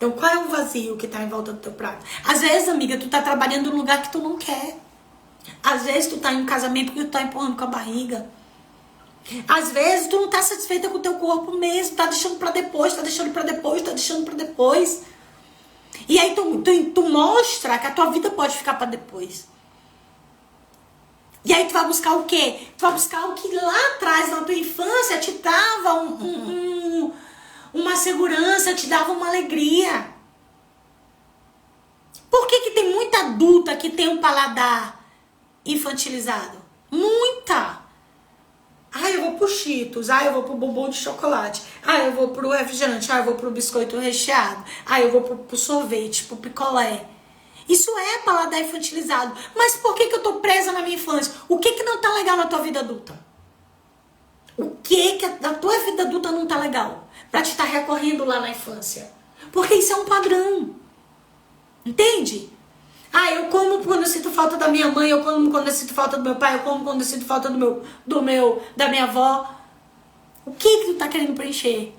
A: Então, qual é o vazio que tá em volta do teu prato? Às vezes, amiga, tu tá trabalhando num lugar que tu não quer. Às vezes, tu tá em um casamento que tu tá empurrando com a barriga. Às vezes, tu não tá satisfeita com o teu corpo mesmo. Tá deixando pra depois, tá deixando pra depois, tá deixando pra depois. E aí, tu mostra que a tua vida pode ficar pra depois. E aí, tu vai buscar o quê? Tu vai buscar o que lá atrás, na tua infância, te dava uma segurança, te dava uma alegria. Por que tem muita adulta que tem um paladar infantilizado? Muita! Eu vou pro Cheetos, eu vou pro bombom de chocolate, eu vou pro refrigerante, eu vou pro biscoito recheado, eu vou pro sorvete, pro picolé. Isso é paladar infantilizado. Mas por que eu tô presa na minha infância? O que não tá legal na tua vida adulta? O que na tua vida adulta não tá legal? Pra te estar recorrendo lá na infância. Porque isso é um padrão. Entende? Eu como quando eu sinto falta da minha mãe, eu como quando eu sinto falta do meu pai, eu como quando eu sinto falta da minha avó. O que tu tá querendo preencher?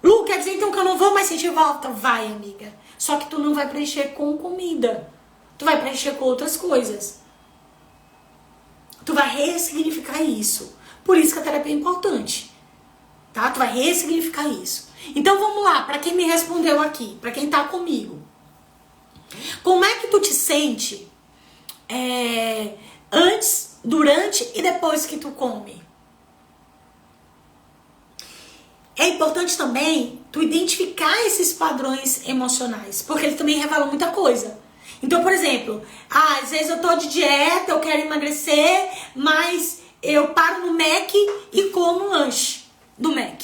A: Lu, quer dizer então que eu não vou mais sentir falta? Vai, amiga. Só que tu não vai preencher com comida. Tu vai preencher com outras coisas. Tu vai ressignificar isso. Por isso que a terapia é importante. Tá? Tu vai ressignificar isso. Então vamos lá, pra quem me respondeu aqui, pra quem tá comigo. Como é que tu te sente antes, durante e depois que tu come? É importante também tu identificar esses padrões emocionais, porque eles também revelam muita coisa. Então, por exemplo, às vezes eu tô de dieta, eu quero emagrecer, mas eu paro no Mac e como um lanche do Mac.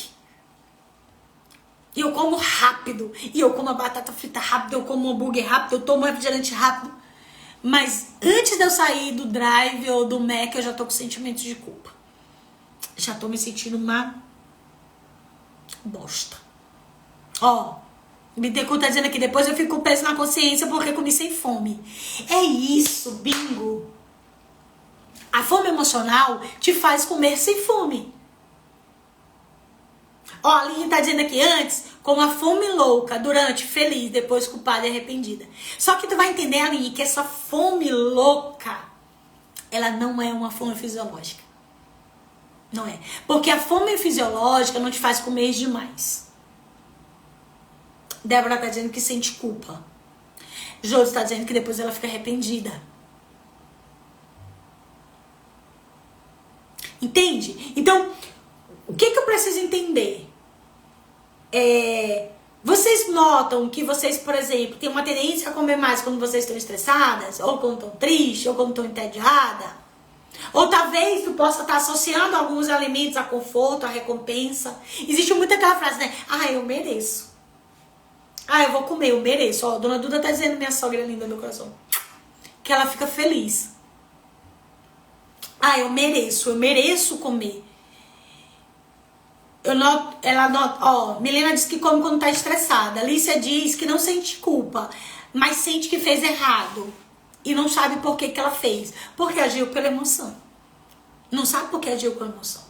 A: E eu como rápido, e eu como a batata frita rápido, eu como um hambúrguer rápido, eu tomo refrigerante rápido. Mas antes de eu sair do drive ou do Mac, eu já tô com sentimentos de culpa. Já tô me sentindo uma bosta. Bittencourt tá dizendo aqui, depois eu fico com peso na consciência porque comi sem fome. É isso, bingo. A fome emocional te faz comer sem fome. A Aline tá dizendo aqui, antes, com a fome louca, durante, feliz, depois culpada e arrependida. Só que tu vai entender, Aline, que essa fome louca, ela não é uma fome fisiológica. Não é. Porque a fome fisiológica não te faz comer demais. Débora tá dizendo que sente culpa. Josi tá dizendo que depois ela fica arrependida. Entende? Então, o que eu preciso entender? Vocês notam que vocês, por exemplo, têm uma tendência a comer mais quando vocês estão estressadas? Ou quando estão tristes? Ou quando estão entediadas? Ou talvez tu possa estar associando alguns alimentos a conforto, a recompensa. Existe muito aquela frase, né? Eu mereço. Eu vou comer, eu mereço. Dona Duda tá dizendo, minha sogra linda do meu coração, que ela fica feliz. Eu mereço comer. Ela nota, Milena diz que come quando tá estressada. Alicia diz que não sente culpa, mas sente que fez errado. E não sabe por que ela fez. Porque agiu pela emoção. Não sabe por que agiu pela emoção.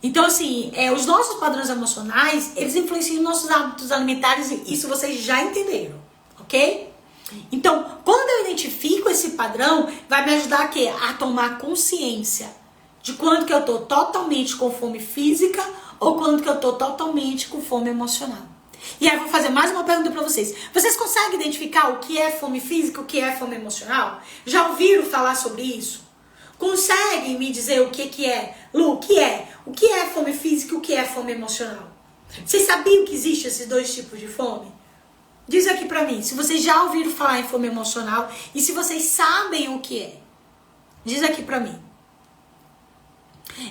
A: Então, assim, os nossos padrões emocionais, eles influenciam nossos hábitos alimentares. Isso vocês já entenderam, ok? Então, quando eu identifico esse padrão, vai me ajudar a quê? A tomar consciência de quando que eu tô totalmente com fome física ou quando que eu tô totalmente com fome emocional. E aí eu vou fazer mais uma pergunta pra vocês. Vocês conseguem identificar o que é fome física e o que é fome emocional? Já ouviram falar sobre isso? Conseguem me dizer o que é? Lu, o que é? O que é fome física e o que é fome emocional? Vocês sabiam que existem esses dois tipos de fome? Diz aqui pra mim, se vocês já ouviram falar em fome emocional e se vocês sabem o que é. Diz aqui pra mim.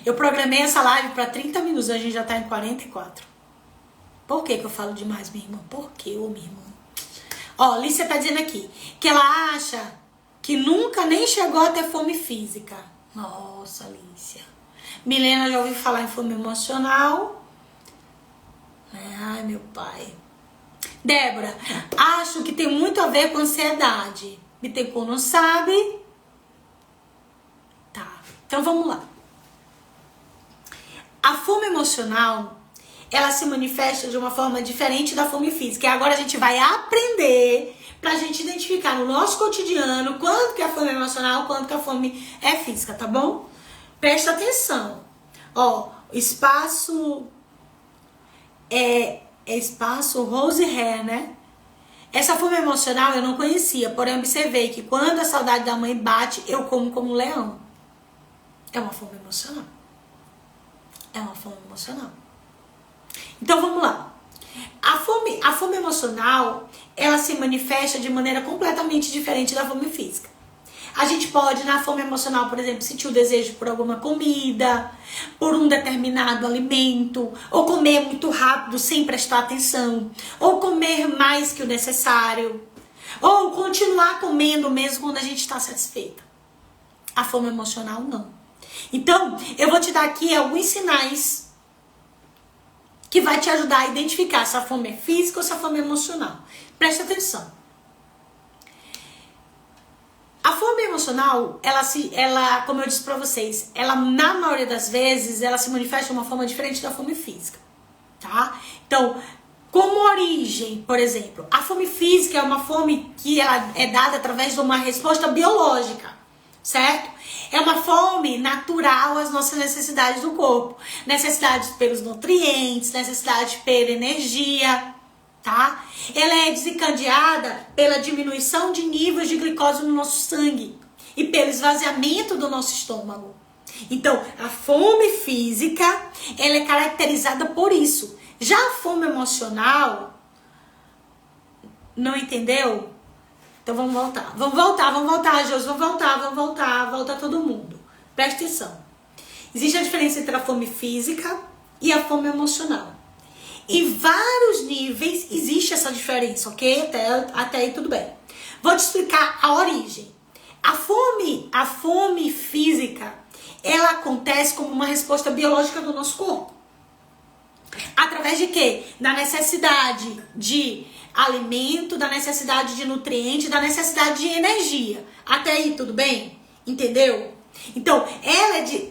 A: Eu programei essa live pra 30 minutos, a gente já tá em 44. Por que eu falo demais, minha irmã? Por que, minha irmã? Lícia tá dizendo aqui que ela acha que nunca nem chegou a ter fome física. Nossa, Lícia. Milena já ouviu falar em fome emocional. Ai, meu pai. Débora, acho que tem muito a ver com ansiedade. Bittencourt não sabe. Tá, então vamos lá. A fome emocional, ela se manifesta de uma forma diferente da fome física. E agora a gente vai aprender pra gente identificar no nosso cotidiano quanto que a fome é emocional, quanto que a fome é física, tá bom? Presta atenção. Ó, espaço espaço Rose Hair, né? Essa fome emocional eu não conhecia, porém observei que quando a saudade da mãe bate, eu como um leão. É uma fome emocional. É uma fome emocional. Então vamos lá. A fome emocional, ela se manifesta de maneira completamente diferente da fome física. A gente pode, na fome emocional, por exemplo, sentir o desejo por alguma comida, por um determinado alimento, ou comer muito rápido sem prestar atenção, ou comer mais que o necessário, ou continuar comendo mesmo quando a gente está satisfeita. A fome emocional, não. Então, eu vou te dar aqui alguns sinais que vai te ajudar a identificar se a fome é física ou se a fome é emocional. Presta atenção. A fome emocional, ela, como eu disse pra vocês, ela na maioria das vezes, ela se manifesta de uma forma diferente da fome física, tá? Então, como origem, por exemplo, a fome física é uma fome que ela é dada através de uma resposta biológica, certo? É uma fome natural às nossas necessidades do corpo, necessidades pelos nutrientes, necessidade pela energia, tá? Ela é desencadeada pela diminuição de níveis de glicose no nosso sangue e pelo esvaziamento do nosso estômago. Então, a fome física, ela é caracterizada por isso. Já a fome emocional, não entendeu? Então vamos voltar. Vamos voltar, Josi, volta todo mundo. Presta atenção. Existe a diferença entre a fome física e a fome emocional. Em vários níveis existe essa diferença, ok? Até aí tudo bem. Vou te explicar a origem. A fome física, ela acontece como uma resposta biológica do nosso corpo. Através de quê? Da necessidade de alimento, da necessidade de nutriente, da necessidade de energia. Até aí tudo bem? Entendeu? Então,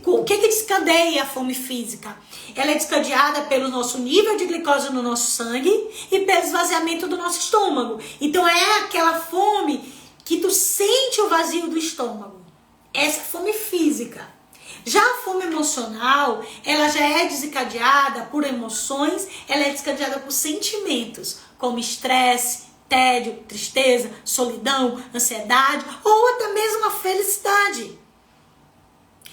A: o que desencadeia a fome física? Ela é desencadeada pelo nosso nível de glicose no nosso sangue e pelo esvaziamento do nosso estômago. Então, é aquela fome que tu sente o vazio do estômago. Essa é a fome física. Já a fome emocional, ela já é desencadeada por emoções, ela é desencadeada por sentimentos, como estresse, tédio, tristeza, solidão, ansiedade ou até mesmo a felicidade.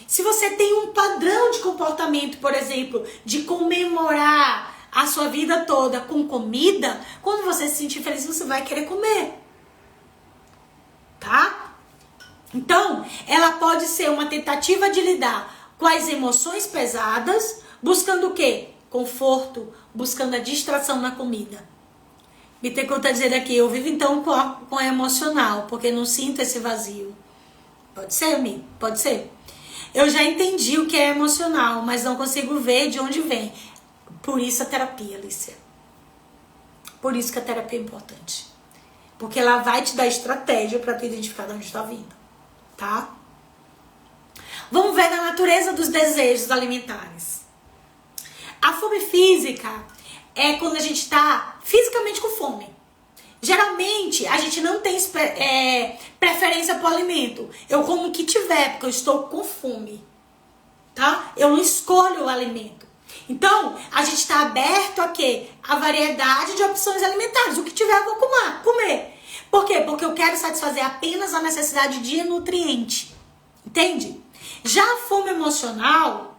A: Se você tem um padrão de comportamento, por exemplo, de comemorar a sua vida toda com comida, quando você se sentir feliz, você vai querer comer. Tá? Então, ela pode ser uma tentativa de lidar com as emoções pesadas, buscando o quê? Conforto, buscando a distração na comida. Bittencourt está dizendo aqui, eu vivo então com a emocional, porque não sinto esse vazio. Pode ser, amigo? Pode ser. Eu já entendi o que é emocional, mas não consigo ver de onde vem. Por isso a terapia, Alicia. Por isso que a terapia é importante. Porque ela vai te dar estratégia para tu identificar de onde está vindo. Tá? Vamos ver na natureza dos desejos alimentares. A fome física é quando a gente está fisicamente com fome. Geralmente, a gente não tem preferência por alimento. Eu como o que tiver, porque eu estou com fome. Tá? Eu não escolho o alimento. Então, a gente está aberto a quê? A variedade de opções alimentares. O que tiver, eu vou comer. Por quê? Porque eu quero satisfazer apenas a necessidade de nutriente. Entende? Já a fome emocional,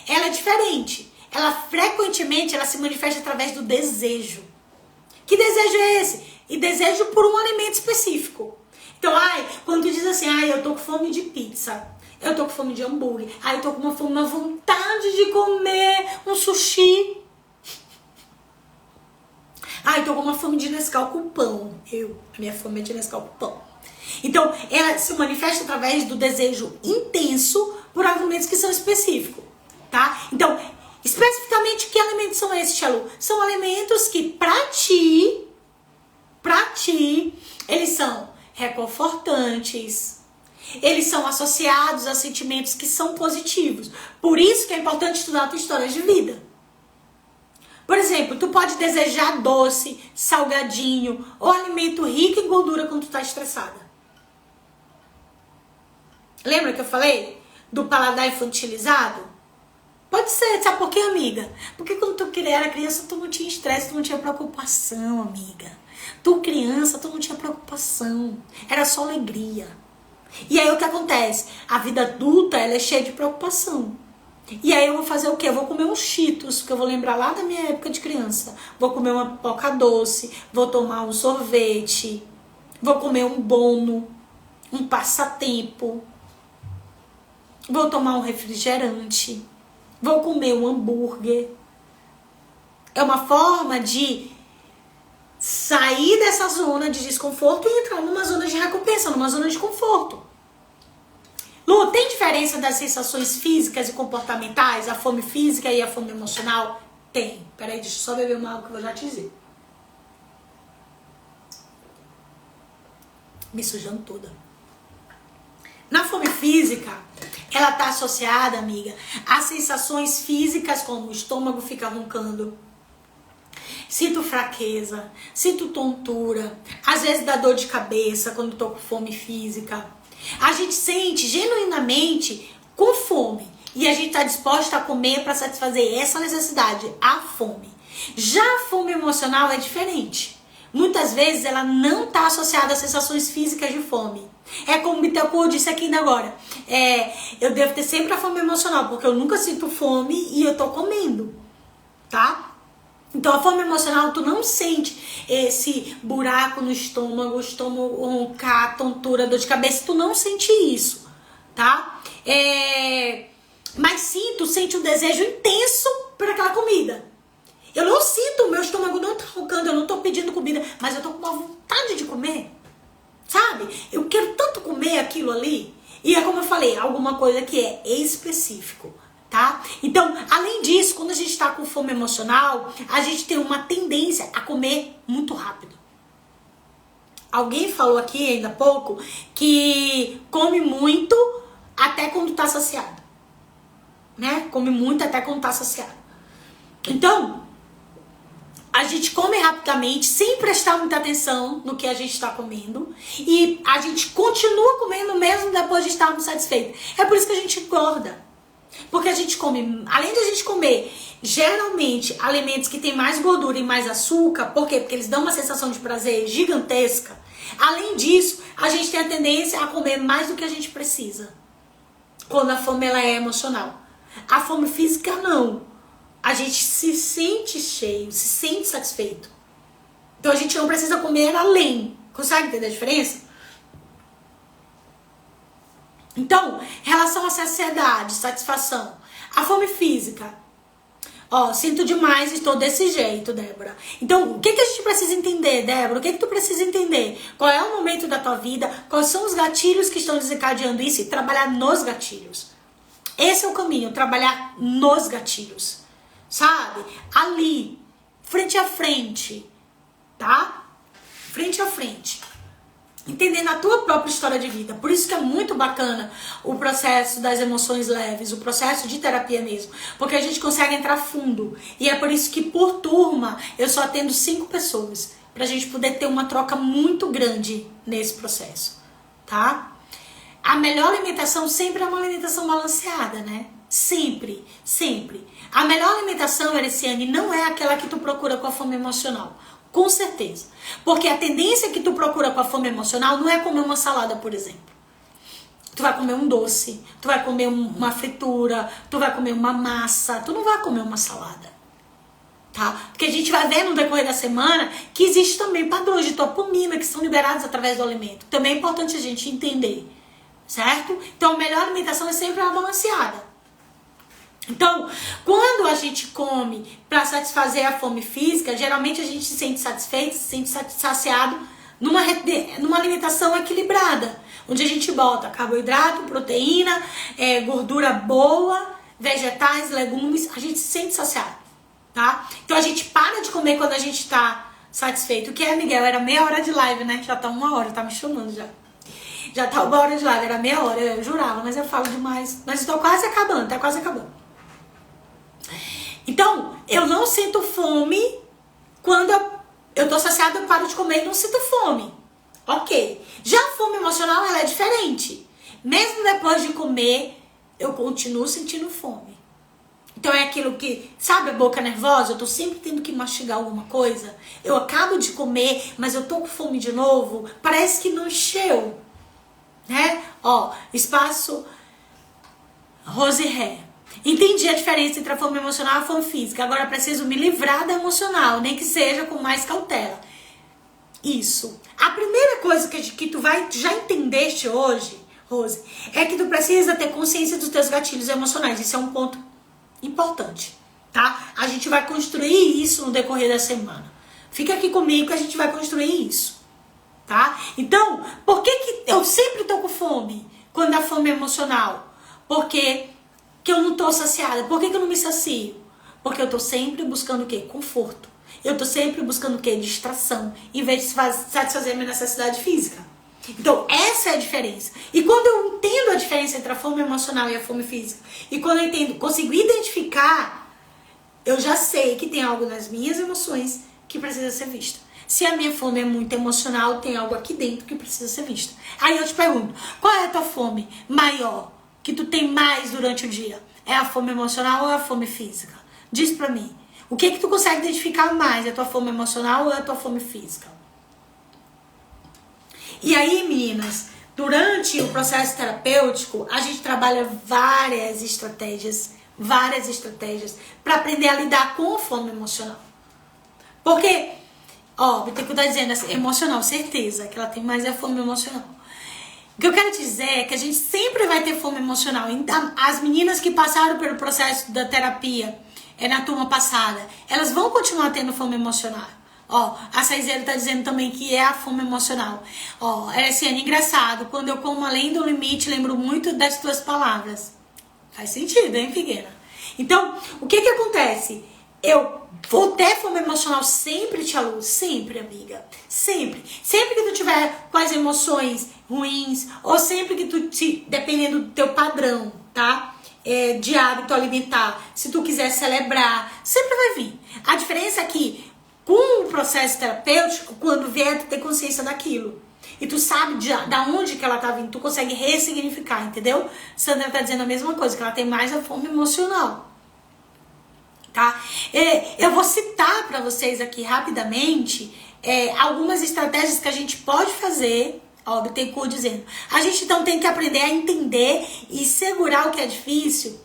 A: ela é diferente. Ela frequentemente se manifesta através do desejo. Que desejo é esse? E desejo por um alimento específico. Então, quando tu diz assim, eu tô com fome de pizza, eu tô com fome de hambúrguer, eu tô com uma vontade de comer um sushi. Eu tô com uma fome de Nescau com pão. A minha fome é de Nescau com pão. Então, ela se manifesta através do desejo intenso por alimentos que são específicos, tá? Então, especificamente, que alimentos são esses, Chalu? São alimentos que, pra ti, eles são reconfortantes, eles são associados a sentimentos que são positivos. Por isso que é importante estudar a tua história de vida. Por exemplo, tu pode desejar doce, salgadinho ou alimento rico em gordura quando tu tá estressada. Lembra que eu falei do paladar infantilizado? Pode ser, sabe por quê, amiga? Porque quando tu era criança, tu não tinha estresse, tu não tinha preocupação, amiga. Tu criança, tu não tinha preocupação. Era só alegria. E aí o que acontece? A vida adulta, ela é cheia de preocupação. E aí eu vou fazer o quê? Eu vou comer uns Cheetos, que eu vou lembrar lá da minha época de criança. Vou comer uma pipoca doce, vou tomar um sorvete, vou comer um bono, um passatempo, vou tomar um refrigerante, vou comer um hambúrguer. É uma forma de sair dessa zona de desconforto e entrar numa zona de recompensa, numa zona de conforto. Lu, tem diferença das sensações físicas e comportamentais, a fome física e a fome emocional? Tem. Peraí, deixa eu só beber uma água que eu vou já te dizer. Me sujando toda. Na fome física, ela tá associada, amiga, a sensações físicas como o estômago fica roncando, sinto fraqueza, sinto tontura, às vezes dá dor de cabeça quando tô com fome física. A gente sente genuinamente com fome e a gente tá disposta a comer para satisfazer essa necessidade, a fome. Já a fome emocional é diferente. Muitas vezes ela não tá associada a sensações físicas de fome. É como o Bittencourt disse aqui ainda agora. Eu devo ter sempre a fome emocional, porque eu nunca sinto fome e eu tô comendo, tá? Então a fome emocional, tu não sente esse buraco no estômago, roncar, tontura, dor de cabeça, tu não sente isso, tá? Mas sim, tu sente um desejo intenso por aquela comida. Eu não sinto, o meu estômago não tá roncando, eu não tô pedindo comida, mas eu tô com uma vontade de comer, sabe? Eu quero tanto comer aquilo ali. E é como eu falei, alguma coisa que é específico. Tá? Então, além disso, quando a gente tá com fome emocional, a gente tem uma tendência a comer muito rápido. Alguém falou aqui ainda há pouco que come muito até quando tá saciado, né? Come muito até quando tá saciado. Então, a gente come rapidamente, sem prestar muita atenção no que a gente está comendo, e a gente continua comendo mesmo depois de estarmos satisfeitos. É por isso que a gente engorda. Porque a gente come, além de a gente comer geralmente alimentos que tem mais gordura e mais açúcar, por quê? Porque eles dão uma sensação de prazer gigantesca. Além disso, a gente tem a tendência a comer mais do que a gente precisa. Quando a fome ela é emocional. A fome física não. A gente se sente cheio, se sente satisfeito. Então a gente não precisa comer além. Consegue entender a diferença? Então, em relação à saciedade, satisfação, a fome física, sinto demais e estou desse jeito, Débora. Então, o que a gente precisa entender, Débora? O que tu precisa entender? Qual é o momento da tua vida? Quais são os gatilhos que estão desencadeando isso? E trabalhar nos gatilhos. Esse é o caminho, trabalhar nos gatilhos, sabe? Ali, frente a frente, tá? Frente a frente. Entendendo a tua própria história de vida. Por isso que é muito bacana o processo das emoções leves, o processo de terapia mesmo. Porque a gente consegue entrar fundo. E é por isso que por turma eu só atendo 5 pessoas. Pra gente poder ter uma troca muito grande nesse processo. Tá? A melhor alimentação sempre é uma alimentação balanceada, né? Sempre, sempre. A melhor alimentação, Ericiane, não é aquela que tu procura com a fome emocional. Com certeza. Porque a tendência que tu procura com a fome emocional não é comer uma salada, por exemplo. Tu vai comer um doce, tu vai comer uma fritura, tu vai comer uma massa, tu não vai comer uma salada. Tá? Porque a gente vai ver no decorrer da semana que existe também padrões de dopamina que são liberados através do alimento. Também é importante a gente entender. Certo? Então a melhor alimentação é sempre a balanceada. Então, quando a gente come para satisfazer a fome física, geralmente a gente se sente satisfeito, se sente saciado numa alimentação equilibrada, onde a gente bota carboidrato, proteína, gordura boa, vegetais, legumes, a gente se sente saciado, tá? Então a gente para de comer quando a gente tá satisfeito. O que é, Miguel? Era meia hora de live, né? Já tá 1 hora, tá me chamando já. Já tá 1 hora de live, era meia hora, eu jurava, mas eu falo demais. Mas estou quase acabando, tá quase acabando. Então, eu não sinto fome quando eu tô saciada, eu paro de comer e não sinto fome. Ok. Já a fome emocional, ela é diferente. Mesmo depois de comer, eu continuo sentindo fome. Então é aquilo que, sabe a boca nervosa? Eu tô sempre tendo que mastigar alguma coisa. Eu acabo de comer, mas eu tô com fome de novo. Parece que não encheu, né? Ó, espaço Rose Ré. Entendi a diferença entre a fome emocional e a fome física. Agora preciso me livrar da emocional, nem que seja com mais cautela. Isso. A primeira coisa que tu já entendeste hoje, Rose, é que tu precisa ter consciência dos teus gatilhos emocionais. Isso é um ponto importante, tá? A gente vai construir isso no decorrer da semana. Fica aqui comigo que a gente vai construir isso, tá? Então, por que eu sempre tô com fome quando a fome é emocional? Porque que eu não tô saciada. Por que eu não me sacio? Porque eu tô sempre buscando o quê? Conforto. Eu tô sempre buscando o quê? Distração, em vez de satisfazer a minha necessidade física. Então, essa é a diferença. E quando eu entendo a diferença entre a fome emocional e a fome física, e quando eu entendo, consigo identificar, eu já sei que tem algo nas minhas emoções que precisa ser visto. Se a minha fome é muito emocional, tem algo aqui dentro que precisa ser visto. Aí eu te pergunto, qual é a tua fome maior, que tu tem mais durante o dia? É a fome emocional ou é a fome física? Diz pra mim. O que tu consegue identificar mais? É a tua fome emocional ou é a tua fome física? E aí, meninas, durante o processo terapêutico, a gente trabalha várias estratégias para aprender a lidar com a fome emocional. Porque, ó, o Bittencourt tá dizendo assim, emocional, certeza que ela tem mais a fome emocional. O que eu quero dizer é que a gente sempre vai ter fome emocional. Então, as meninas que passaram pelo processo da terapia na turma passada, elas vão continuar tendo fome emocional. Ó, a Saizeira tá dizendo também que é a fome emocional. Ó, Ereciane, engraçado, quando eu como além do limite, lembro muito das tuas palavras. Faz sentido, hein, Figueira? Então, o que acontece? Eu vou ter fome emocional sempre, Tia Lu, sempre, amiga. Sempre. Sempre que tu tiver com as emoções ruins, ou sempre que tu, dependendo do teu padrão, tá? De hábito alimentar, se tu quiser celebrar, sempre vai vir. A diferença é que com o processo terapêutico, quando vier, tu ter consciência daquilo. E tu sabe da onde que ela tá vindo, tu consegue ressignificar, entendeu? Sandra tá dizendo a mesma coisa, que ela tem mais a fome emocional. Tá? Eu vou citar pra vocês aqui rapidamente algumas estratégias que a gente pode fazer. Ó, Bittencourt dizendo. A gente então tem que aprender a entender e segurar o que é difícil.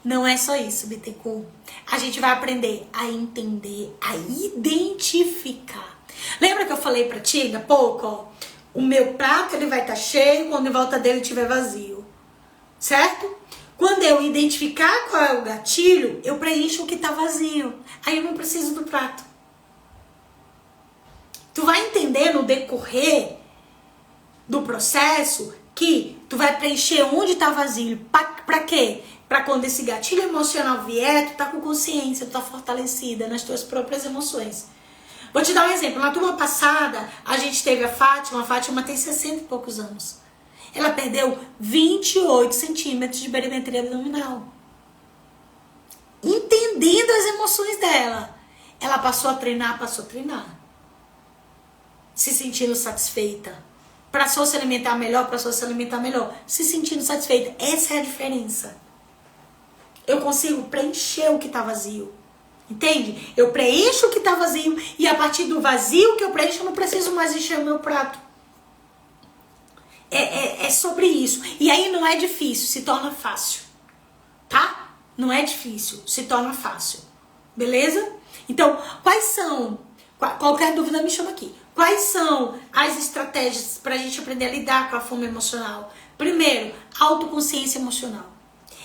A: Não é só isso, Bittencourt. A gente vai aprender a entender, a identificar. Lembra que eu falei pra ti há pouco, ó? O meu prato ele vai estar cheio quando em volta dele estiver vazio. Certo? Quando eu identificar qual é o gatilho, eu preencho o que tá vazio. Aí eu não preciso do prato. Tu vai entender no decorrer do processo que tu vai preencher onde tá vazio. Pra quê? Pra quando esse gatilho emocional vier, tu tá com consciência, tu tá fortalecida nas tuas próprias emoções. Vou te dar um exemplo. Na turma passada, a gente teve a Fátima tem 60 e poucos anos. Ela perdeu 28 centímetros de barimetria abdominal. Entendendo as emoções dela. Ela passou a treinar. Se sentindo satisfeita. Passou a se alimentar melhor. Se sentindo satisfeita. Essa é a diferença. Eu consigo preencher o que tá vazio. Entende? Eu preencho o que tá vazio e a partir do vazio que eu preencho eu não preciso mais encher o meu prato. É sobre isso. E aí não é difícil, se torna fácil. Tá? Não é difícil, se torna fácil. Beleza? Então, quais são... Qualquer dúvida me chama aqui. Quais são as estratégias pra gente aprender a lidar com a fome emocional? Primeiro, autoconsciência emocional.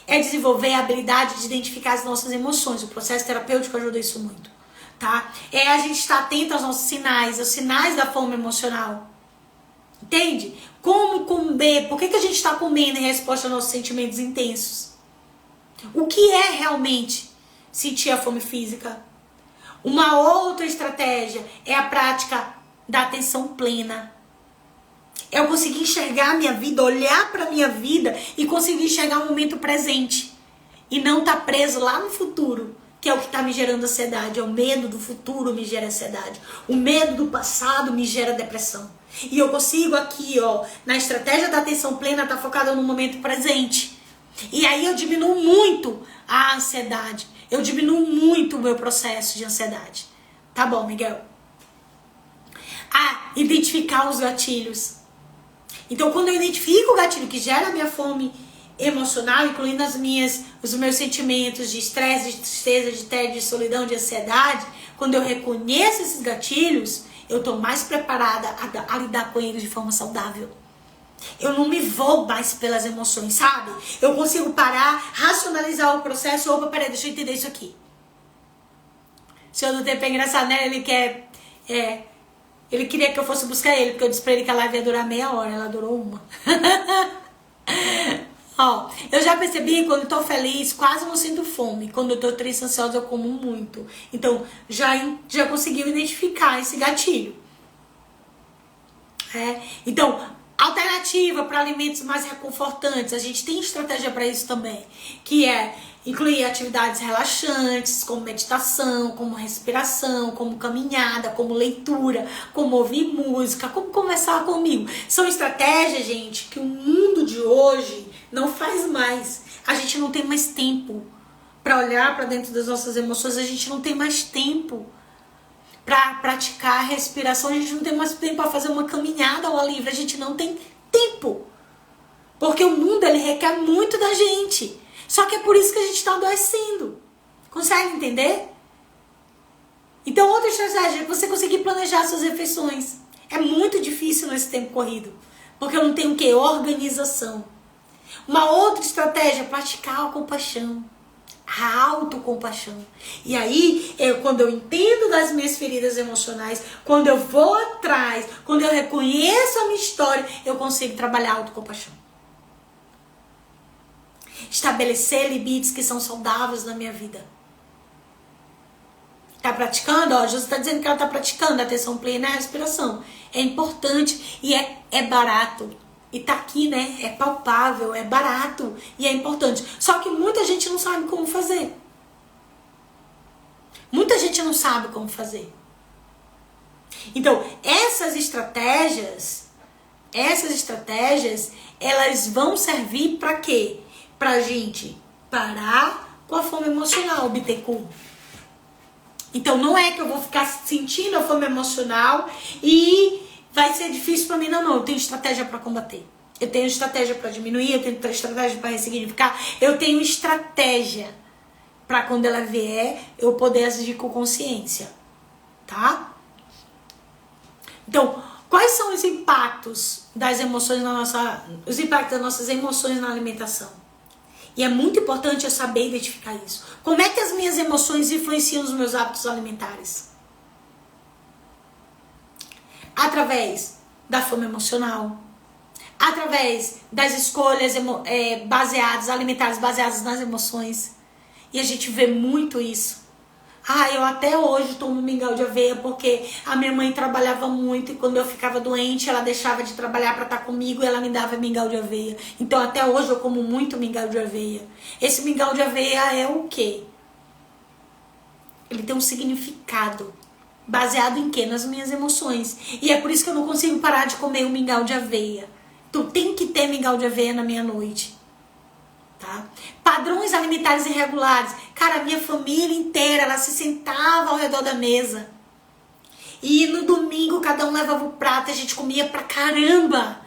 A: É desenvolver a habilidade de identificar as nossas emoções. O processo terapêutico ajuda isso muito, tá? É a gente estar atento aos nossos sinais, os sinais da fome emocional. Entende? Como comer? Por que a gente está comendo em resposta aos nossos sentimentos intensos? O que é realmente sentir a fome física? Uma outra estratégia é a prática da atenção plena. É eu conseguir enxergar a minha vida, olhar para a minha vida e conseguir enxergar o momento presente. E não estar preso lá no futuro, que é o que está me gerando ansiedade. É o medo do futuro me gera ansiedade. O medo do passado me gera depressão. E eu consigo aqui, ó, na estratégia da atenção plena, estar focada no momento presente. E aí eu diminuo muito a ansiedade. Eu diminuo muito o meu processo de ansiedade. Tá bom, Miguel? Identificar os gatilhos. Então, quando eu identifico o gatilho que gera a minha fome emocional, incluindo os meus sentimentos de estresse, de tristeza, de tédio, de solidão, de ansiedade, quando eu reconheço esses gatilhos, eu tô mais preparada a lidar com eles de forma saudável. Eu não me vou mais pelas emoções, sabe? Eu consigo parar, racionalizar o processo. Opa, peraí, deixa eu entender isso aqui. O senhor do tempo é engraçado, né? Ele queria que eu fosse buscar ele, porque eu disse pra ele que a live ia durar meia hora, ela durou uma. Ó, eu já percebi que quando eu tô feliz, quase não sinto fome. Quando eu tô triste, ansiosa, eu como muito. Então, já conseguiu identificar esse gatilho. Então, alternativa para alimentos mais reconfortantes. A gente tem estratégia para isso também, que é incluir atividades relaxantes, como meditação, como respiração, como caminhada, como leitura, como ouvir música, como conversar comigo. São estratégias, gente, que o mundo de hoje não faz mais. A gente não tem mais tempo para olhar para dentro das nossas emoções, a gente não tem mais tempo para praticar a respiração, a gente não tem mais tempo para fazer uma caminhada ao ar livre, a gente não tem tempo. Porque o mundo, ele requer muito da gente. Só que é por isso que a gente está adoecendo. Consegue entender? Então, outra estratégia é você conseguir planejar suas refeições. É muito difícil nesse tempo corrido. Porque eu não tenho o quê? Organização. Uma outra estratégia é praticar a compaixão. A autocompaixão. E aí, quando eu entendo das minhas feridas emocionais, quando eu vou atrás, quando eu reconheço a minha história, eu consigo trabalhar a autocompaixão. Estabelecer limites que são saudáveis na minha vida. Tá praticando? Ó, Jesus está dizendo que ela está praticando a atenção plena e a respiração. É importante e é barato. E tá aqui, né? É palpável, é barato e é importante. Só que muita gente não sabe como fazer. Muita gente não sabe como fazer. Então, essas estratégias, elas vão servir para quê? Pra gente parar com a fome emocional, Bittencourt. Então, não é que eu vou ficar sentindo a fome emocional e vai ser difícil pra mim, não. Eu tenho estratégia pra combater. Eu tenho estratégia pra diminuir, eu tenho estratégia pra ressignificar. Eu tenho estratégia pra quando ela vier, eu poder agir com consciência. Tá? Então, quais são os impactos das emoções os impactos das nossas emoções na alimentação? E é muito importante eu saber identificar isso. Como é que as minhas emoções influenciam os meus hábitos alimentares? Através da fome emocional, através das escolhas alimentares baseadas nas emoções. E a gente vê muito isso. Eu até hoje tomo mingau de aveia porque a minha mãe trabalhava muito e quando eu ficava doente ela deixava de trabalhar para estar comigo e ela me dava mingau de aveia. Então até hoje eu como muito mingau de aveia. Esse mingau de aveia é o quê? Ele tem um significado. Baseado em quê? Nas minhas emoções. E é por isso que eu não consigo parar de comer o mingau de aveia. Então tem que ter mingau de aveia na minha noite. Tá? Padrões alimentares irregulares. Cara, a minha família inteira, ela se sentava ao redor da mesa. E no domingo cada um levava o prato e a gente comia pra caramba.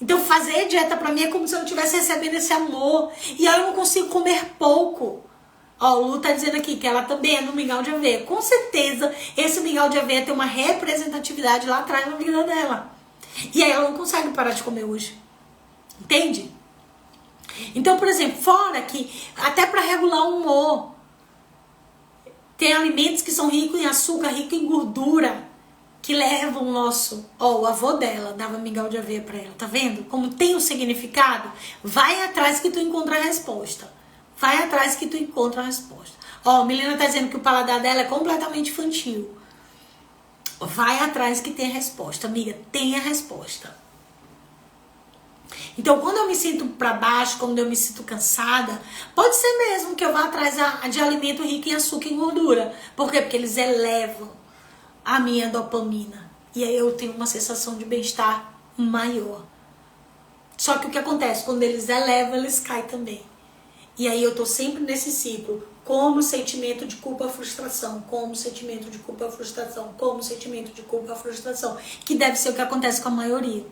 A: Então fazer dieta pra mim é como se eu não estivesse recebendo esse amor. E aí eu não consigo comer pouco. Ó, o Lu tá dizendo aqui que ela também é no mingau de aveia. Com certeza, esse mingau de aveia tem uma representatividade lá atrás na vida dela. E aí ela não consegue parar de comer hoje. Entende? Então, por exemplo, fora que até para regular o humor, tem alimentos que são ricos em açúcar, ricos em gordura, que levam o nosso... Ó, o avô dela dava mingau de aveia pra ela, tá vendo? Como tem um significado, vai atrás que tu encontra a resposta. Vai atrás que tu encontra a resposta. Ó, a Milena tá dizendo que o paladar dela é completamente infantil. Vai atrás que tem a resposta, amiga, tem a resposta. Então, quando eu me sinto pra baixo, quando eu me sinto cansada, pode ser mesmo que eu vá atrás de alimento rico em açúcar e gordura. Por quê? Porque eles elevam a minha dopamina. E aí eu tenho uma sensação de bem-estar maior. Só que o que acontece? Quando eles elevam, eles caem também. E aí eu tô sempre nesse ciclo. Como sentimento de culpa, frustração. Como sentimento de culpa, frustração. Como sentimento de culpa, frustração. Que deve ser o que acontece com a maioria.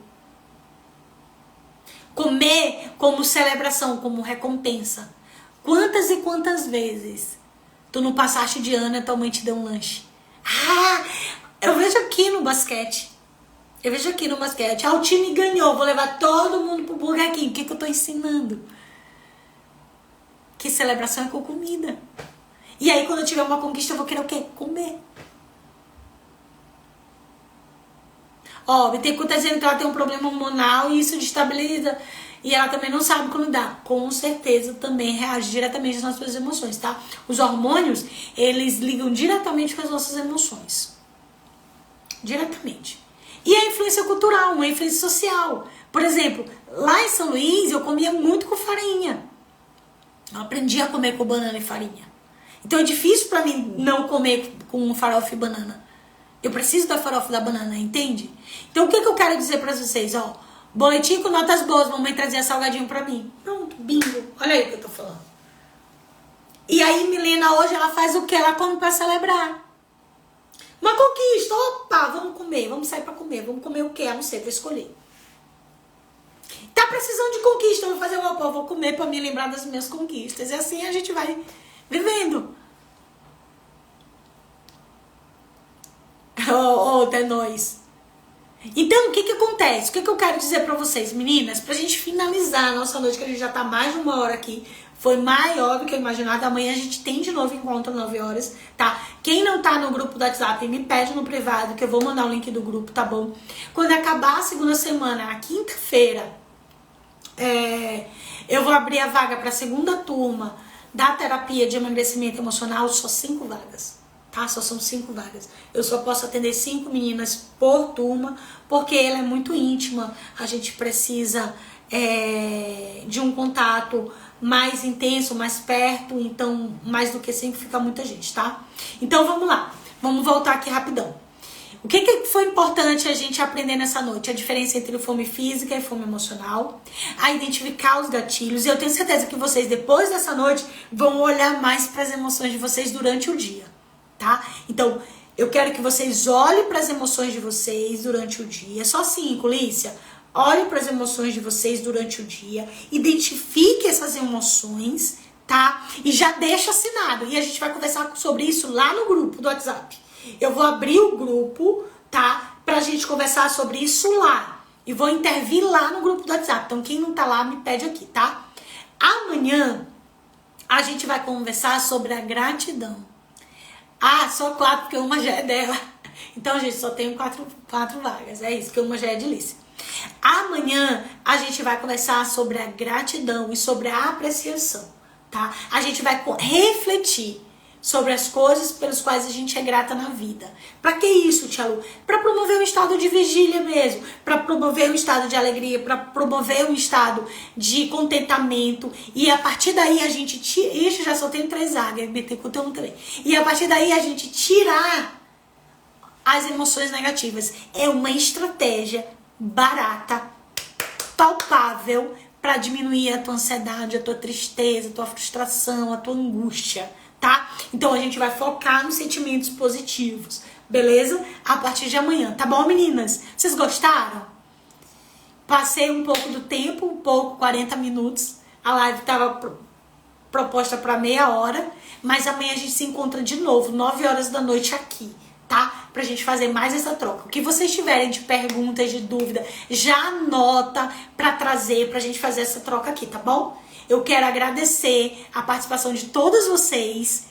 A: Comer como celebração, como recompensa. Quantas e quantas vezes tu não passaste de ano e tua mãe te deu um lanche? Ah, eu vejo aqui no basquete. Ah, o time ganhou, vou levar todo mundo pro Burger King. O que eu tô ensinando? Que celebração é com comida. E aí quando eu tiver uma conquista eu vou querer o quê? Comer. Ó, o Bittencourt tá dizendo que ela tem um problema hormonal e isso destabiliza. E ela também não sabe como lidar. Com certeza também reage diretamente às nossas emoções, tá? Os hormônios, eles ligam diretamente com as nossas emoções. Diretamente. E a influência cultural, uma influência social. Por exemplo, lá em São Luís eu comia muito com farinha. Eu aprendi a comer com banana e farinha. Então é difícil pra mim não comer com farofa e banana. Eu preciso da farofa da banana, entende? Então o que eu quero dizer pra vocês, ó. Boletim com notas boas, mamãe trazia salgadinho pra mim. Pronto, bingo. Olha aí o que eu tô falando. E aí Milena hoje ela faz o que? Ela come pra celebrar. Uma conquista. Opa, vamos comer, vamos sair pra comer. Vamos comer o quê? Eu não sei, vou escolher. Tá precisando de conquista, eu vou fazer uma vou comer pra me lembrar das minhas conquistas. E assim a gente vai vivendo. Até nós. Então, o que acontece? O que eu quero dizer pra vocês, meninas? Pra gente finalizar a nossa noite, que a gente já tá mais de 1 hora aqui. Foi maior do que eu imaginava. Amanhã a gente tem de novo encontro às 9 horas, tá? Quem não tá no grupo do WhatsApp, me pede no privado, que eu vou mandar o link do grupo, tá bom? Quando acabar a segunda semana, a quinta-feira, eu vou abrir a vaga pra segunda turma da terapia de emagrecimento emocional, só 5 vagas. Tá? Só são 5 vagas. Eu só posso atender 5 meninas por turma, porque ela é muito íntima. A gente precisa de um contato mais intenso, mais perto. Então, mais do que 5 fica muita gente, tá? Então, vamos lá. Vamos voltar aqui rapidão. O que foi importante a gente aprender nessa noite? A diferença entre fome física e fome emocional. A identificar os gatilhos. E eu tenho certeza que vocês, depois dessa noite, vão olhar mais para as emoções de vocês durante o dia. Tá? Então, eu quero que vocês olhem para as emoções de vocês durante o dia. Só 5, Lícia. Olhe para as emoções de vocês durante o dia. Identifique essas emoções, tá? E já deixa assinado. E a gente vai conversar sobre isso lá no grupo do WhatsApp. Eu vou abrir o grupo, tá? Pra gente conversar sobre isso lá. E vou intervir lá no grupo do WhatsApp. Então, quem não tá lá, me pede aqui, tá? Amanhã, a gente vai conversar sobre a gratidão. Ah, só 4, porque uma já é dela. Então, gente, só tenho 4 vagas. É isso, porque uma já é de Lícia. Amanhã, a gente vai conversar sobre a gratidão e sobre a apreciação, tá? A gente vai refletir sobre as coisas pelas quais a gente é grata na vida. Pra que isso, Tia Lu? Pra promover um estado de vigília mesmo, pra promover um estado de alegria, pra promover um estado de contentamento, e a partir daí a gente tira, isso já só tem 3 áreas, também. E a partir daí a gente tirar as emoções negativas. É uma estratégia barata, palpável, pra diminuir a tua ansiedade, a tua tristeza, a tua frustração, a tua angústia. Tá? Então a gente vai focar nos sentimentos positivos, beleza? A partir de amanhã, tá bom, meninas? Vocês gostaram? Passei um pouco do tempo, 40 minutos. A live tava proposta para meia hora, mas amanhã a gente se encontra de novo, 9 horas da noite aqui, tá? Pra gente fazer mais essa troca. O que vocês tiverem de perguntas, de dúvida, já anota pra trazer, pra gente fazer essa troca aqui, tá bom? Eu quero agradecer a participação de todos vocês,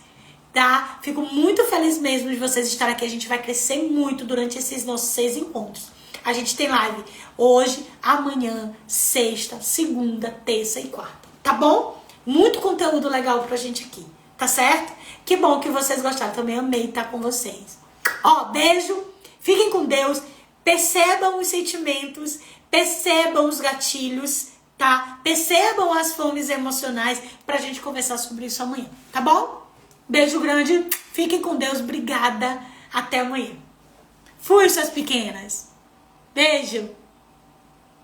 A: tá? Fico muito feliz mesmo de vocês estarem aqui. A gente vai crescer muito durante esses nossos 6 encontros. A gente tem live hoje, amanhã, sexta, segunda, terça e quarta, tá bom? Muito conteúdo legal pra gente aqui, tá certo? Que bom que vocês gostaram. Também amei estar com vocês. Ó, beijo, fiquem com Deus, percebam os sentimentos, percebam os gatilhos, tá? Percebam as fomes emocionais pra gente conversar sobre isso amanhã, tá bom? Beijo grande, fiquem com Deus, obrigada, até amanhã. Fui, suas pequenas. Beijo.